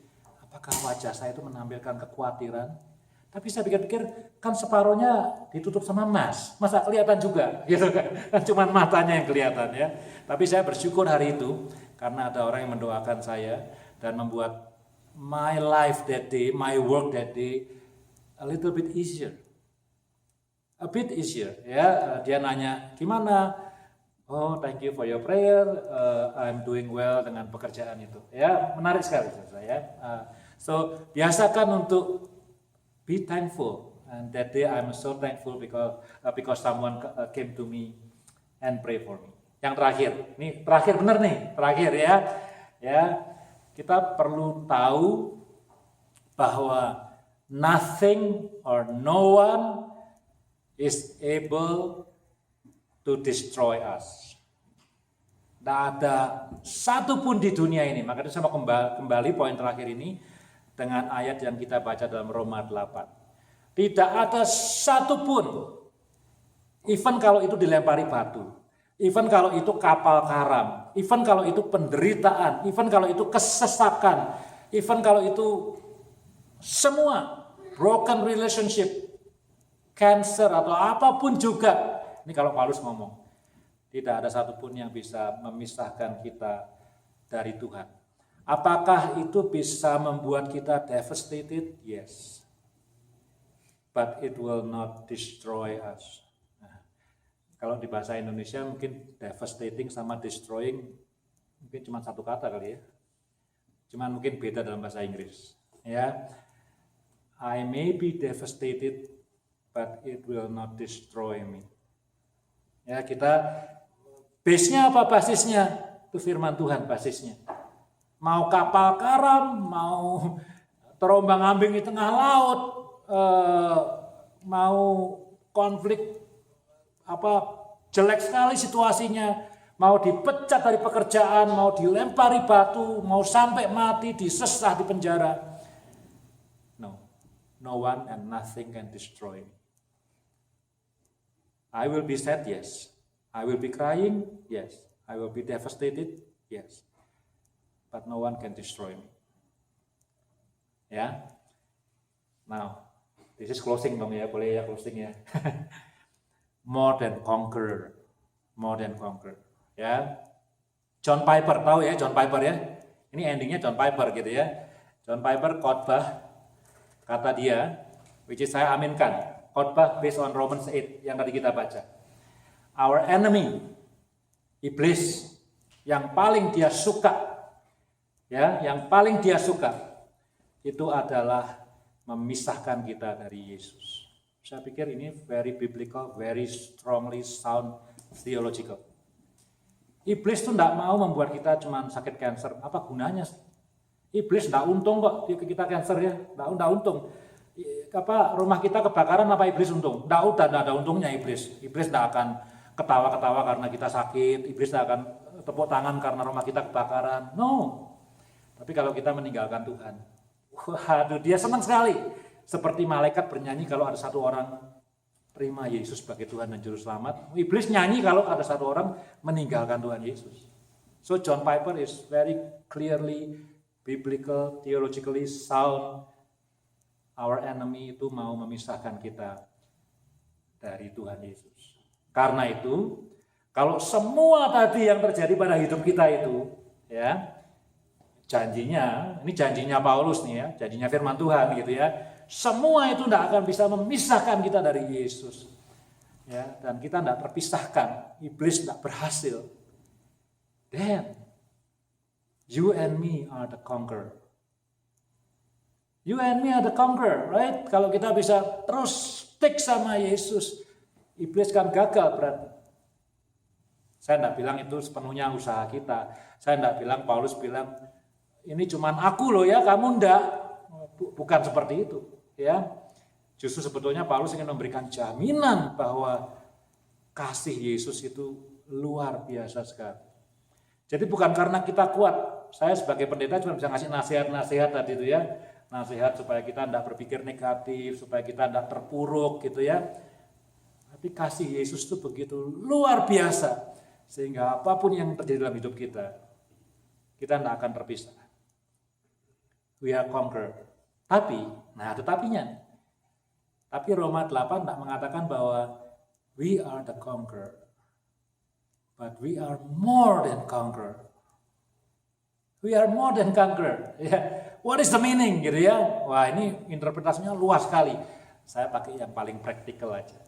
Apakah wajah saya itu menampilkan kekhawatiran? Tapi saya pikir-pikir, kan separohnya ditutup sama emas. Masa kelihatan juga? Gitu kan? Kan cuma matanya yang kelihatan ya. Tapi saya bersyukur hari itu, karena ada orang yang mendoakan saya, dan membuat my life that day, my work that day, a little bit easier. A bit easier, ya. Dia nanya, gimana? Oh, thank you for your prayer. I'm doing well dengan pekerjaan itu. Ya, menarik sekali saya. So biasakan untuk be thankful. And that day I'm so thankful because someone came to me and pray for me. Yang terakhir, ini terakhir benar nih, terakhir ya. Ya, kita perlu tahu bahwa nothing or no one is able to destroy us. Tidak ada satupun di dunia ini. Makanya saya mau kembali poin terakhir ini dengan ayat yang kita baca dalam Roma 8. Tidak ada satupun, even kalau itu dilempari batu, even kalau itu kapal karam, even kalau itu penderitaan, even kalau itu kesesakan, even kalau itu semua broken relationship, cancer atau apapun juga. Ini kalau Paulus ngomong, tidak ada satupun yang bisa memisahkan kita dari Tuhan. Apakah itu bisa membuat kita devastated? Yes. But it will not destroy us. Nah, kalau di bahasa Indonesia mungkin devastating sama destroying mungkin cuma satu kata kali ya. Cuman mungkin beda dalam bahasa Inggris. Ya, I may be devastated, but it will not destroy me. Ya, kita base-nya apa basisnya? Itu firman Tuhan basisnya. Mau kapal karam, mau terombang-ambing di tengah laut, mau konflik jelek sekali situasinya, mau dipecat dari pekerjaan, mau dilempari batu, mau sampai mati, disesah di penjara. No one and nothing can destroy me. I will be sad, yes. I will be crying, yes. I will be devastated, yes. But no one can destroy me. Ya. Now, this is closing dong ya, boleh ya closing ya. More than conqueror. More than conqueror. Ya. John Piper, tahu ya John Piper ya? Ini endingnya John Piper gitu ya. John Piper khotbah, kata dia, which is saya aminkan. Khotbah based on Romans 8 yang tadi kita baca. Our enemy, iblis, yang paling dia suka, ya, yang paling dia suka itu adalah memisahkan kita dari Yesus. Saya pikir ini very biblical, very strongly sound theological. Iblis itu tidak mau membuat kita cuma sakit kanker. Apa gunanya? Iblis tidak untung kok kita kanker ya, tidak untung. Rumah kita kebakaran, apa iblis untung? Tidak ada untungnya iblis. Iblis tidak akan ketawa-ketawa karena kita sakit. Iblis tidak akan tepuk tangan karena rumah kita kebakaran. No. Tapi kalau kita meninggalkan Tuhan, waduh, dia senang sekali. Seperti malaikat bernyanyi kalau ada satu orang terima Yesus sebagai Tuhan dan Juru Selamat. Iblis nyanyi kalau ada satu orang meninggalkan Tuhan Yesus. So John Piper is very clearly biblical, theologically sound. Our enemy itu mau memisahkan kita dari Tuhan Yesus. Karena itu, kalau semua tadi yang terjadi pada hidup kita itu, ya, ini janjinya Paulus nih ya, janjinya firman Tuhan gitu ya. Semua itu tidak akan bisa memisahkan kita dari Yesus. Ya, dan kita tidak terpisahkan, iblis tidak berhasil. Then, you and me are the conqueror. You and me are the conqueror, right? Kalau kita bisa terus stick sama Yesus, iblis kan gagal berarti. Saya tidak bilang itu sepenuhnya usaha kita. Saya tidak bilang, Paulus bilang, ini cuman aku loh ya, kamu enggak. Bukan seperti itu. Ya, justru sebetulnya Paulus ingin memberikan jaminan bahwa kasih Yesus itu luar biasa sekali. Jadi bukan karena kita kuat. Saya sebagai pendeta cuma bisa ngasih nasihat-nasihat tadi itu ya. Nasihat supaya kita tidak berpikir negatif, supaya kita tidak terpuruk gitu ya. Tapi kasih Yesus itu begitu luar biasa. Sehingga apapun yang terjadi dalam hidup kita tidak akan terpisah. We are conqueror. Tapi, nah ada tapinya. Tapi Roma 8 tidak mengatakan bahwa we are the conqueror. But we are more than conqueror. We are more than conqueror. Yeah. What is the meaning gitu ya? Wah, ini interpretasinya luas sekali. Saya pakai yang paling praktikal aja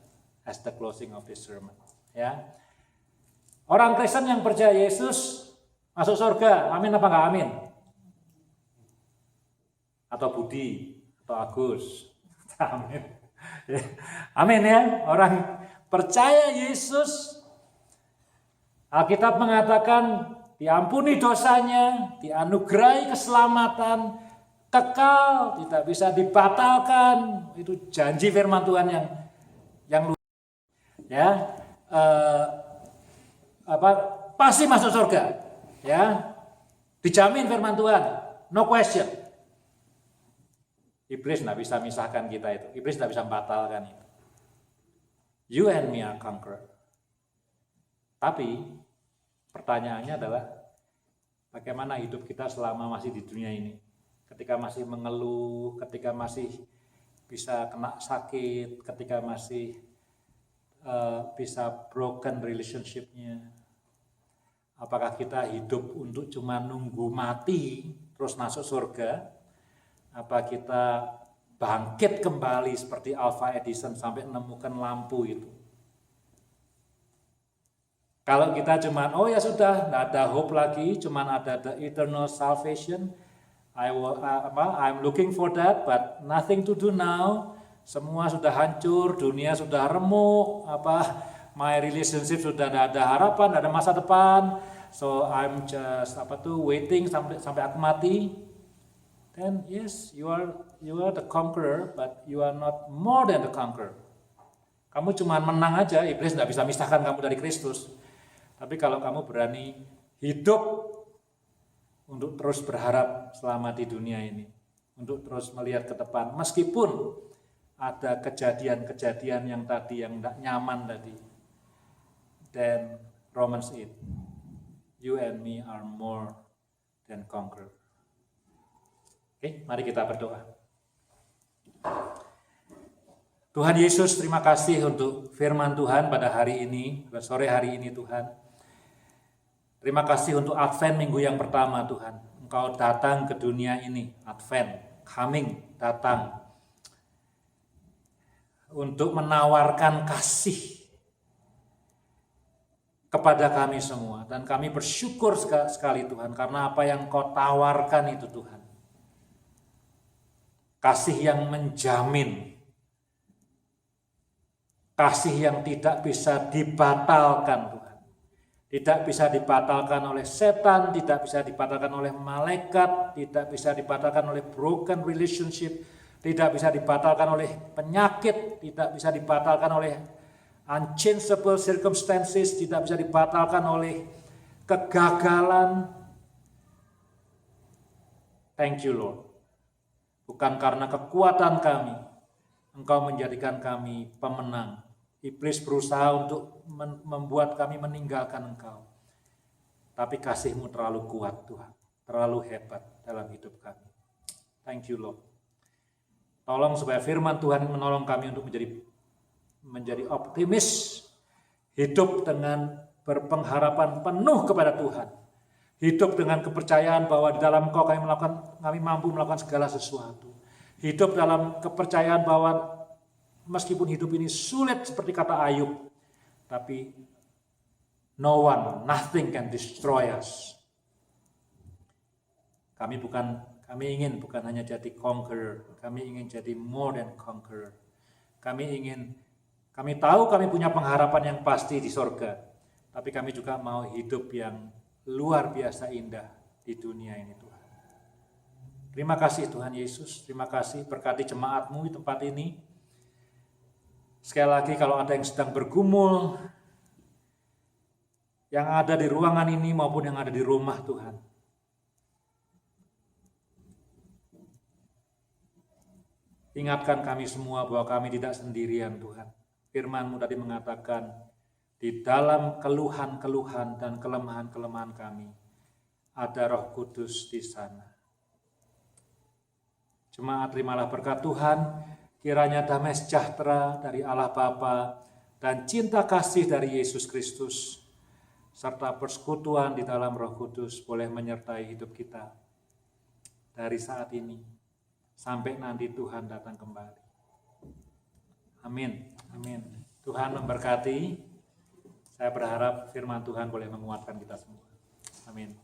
as the closing of this sermon. Ya. Orang Kristen yang percaya Yesus masuk surga, amin apa enggak amin? Atau Budi, atau Agus, amin. Amin ya, orang percaya Yesus, Alkitab mengatakan diampuni dosanya, dianugerahi keselamatan, kekal, tidak bisa dibatalkan. Itu janji firman Tuhan yang luar ya. Pasti masuk surga, ya, dijamin firman Tuhan, no question. Iblis tidak bisa misahkan kita itu, iblis tidak bisa membatalkan itu. You and me are conqueror. Tapi pertanyaannya adalah bagaimana hidup kita selama masih di dunia ini, ketika masih mengeluh, ketika masih bisa kena sakit, ketika masih bisa broken relationship-nya. Apakah kita hidup untuk cuma nunggu mati terus masuk surga? Apa kita bangkit kembali seperti Alva Edison sampai menemukan lampu itu? Kalau kita cuma, oh ya sudah, tidak ada hope lagi, cuma ada the eternal salvation, I'm looking for that, but nothing to do now. Semua sudah hancur, dunia sudah remuk, my relationship sudah tidak ada harapan, tidak ada masa depan. So I'm just waiting sampai aku mati. Then yes, you are the conqueror, but you are not more than the conqueror. Kamu cuma menang aja, iblis tidak bisa misahkan kamu dari Kristus. Tapi kalau kamu berani hidup untuk terus berharap selama di dunia ini, untuk terus melihat ke depan, meskipun ada kejadian-kejadian yang tadi yang tidak nyaman tadi, then Romans 8, you and me are more than conqueror. Oke, mari kita berdoa. Tuhan Yesus, terima kasih untuk firman Tuhan pada hari ini, pada sore hari ini Tuhan. Terima kasih untuk Advent minggu yang pertama Tuhan. Engkau datang ke dunia ini, Advent, coming, datang. Untuk menawarkan kasih kepada kami semua. Dan kami bersyukur sekali Tuhan, karena apa yang Kau tawarkan itu Tuhan. Kasih yang menjamin, kasih yang tidak bisa dibatalkan Tuhan. Tidak bisa dibatalkan oleh setan, tidak bisa dibatalkan oleh malaikat, tidak bisa dibatalkan oleh broken relationship, tidak bisa dibatalkan oleh penyakit, tidak bisa dibatalkan oleh unchangeable circumstances, tidak bisa dibatalkan oleh kegagalan. Thank you Lord. Bukan karena kekuatan kami, Engkau menjadikan kami pemenang. Iblis berusaha untuk membuat kami meninggalkan Engkau. Tapi kasih-Mu terlalu kuat Tuhan, terlalu hebat dalam hidup kami. Thank you Lord. Tolong supaya firman Tuhan menolong kami untuk menjadi optimis, hidup dengan berpengharapan penuh kepada Tuhan, hidup dengan kepercayaan bahwa di dalam Engkau kami mampu melakukan segala sesuatu, hidup dalam kepercayaan bahwa meskipun hidup ini sulit seperti kata Ayub, tapi nothing can destroy us. Kami bukan Kami ingin bukan hanya jadi conqueror, kami ingin jadi more than conqueror. Kami tahu kami punya pengharapan yang pasti di sorga, tapi kami juga mau hidup yang luar biasa indah di dunia ini Tuhan. Terima kasih Tuhan Yesus, terima kasih berkati jemaat-Mu di tempat ini. Sekali lagi kalau ada yang sedang bergumul, yang ada di ruangan ini maupun yang ada di rumah Tuhan, ingatkan kami semua bahwa kami tidak sendirian Tuhan. Firman-Mu tadi mengatakan, di dalam keluhan-keluhan dan kelemahan-kelemahan kami, ada Roh Kudus di sana. Jemaat, terimalah berkat Tuhan, kiranya damai sejahtera dari Allah Bapa dan cinta kasih dari Yesus Kristus, serta persekutuan di dalam Roh Kudus boleh menyertai hidup kita dari saat ini sampai nanti Tuhan datang kembali. Amin. Amin. Tuhan memberkati. Saya berharap firman Tuhan boleh menguatkan kita semua. Amin.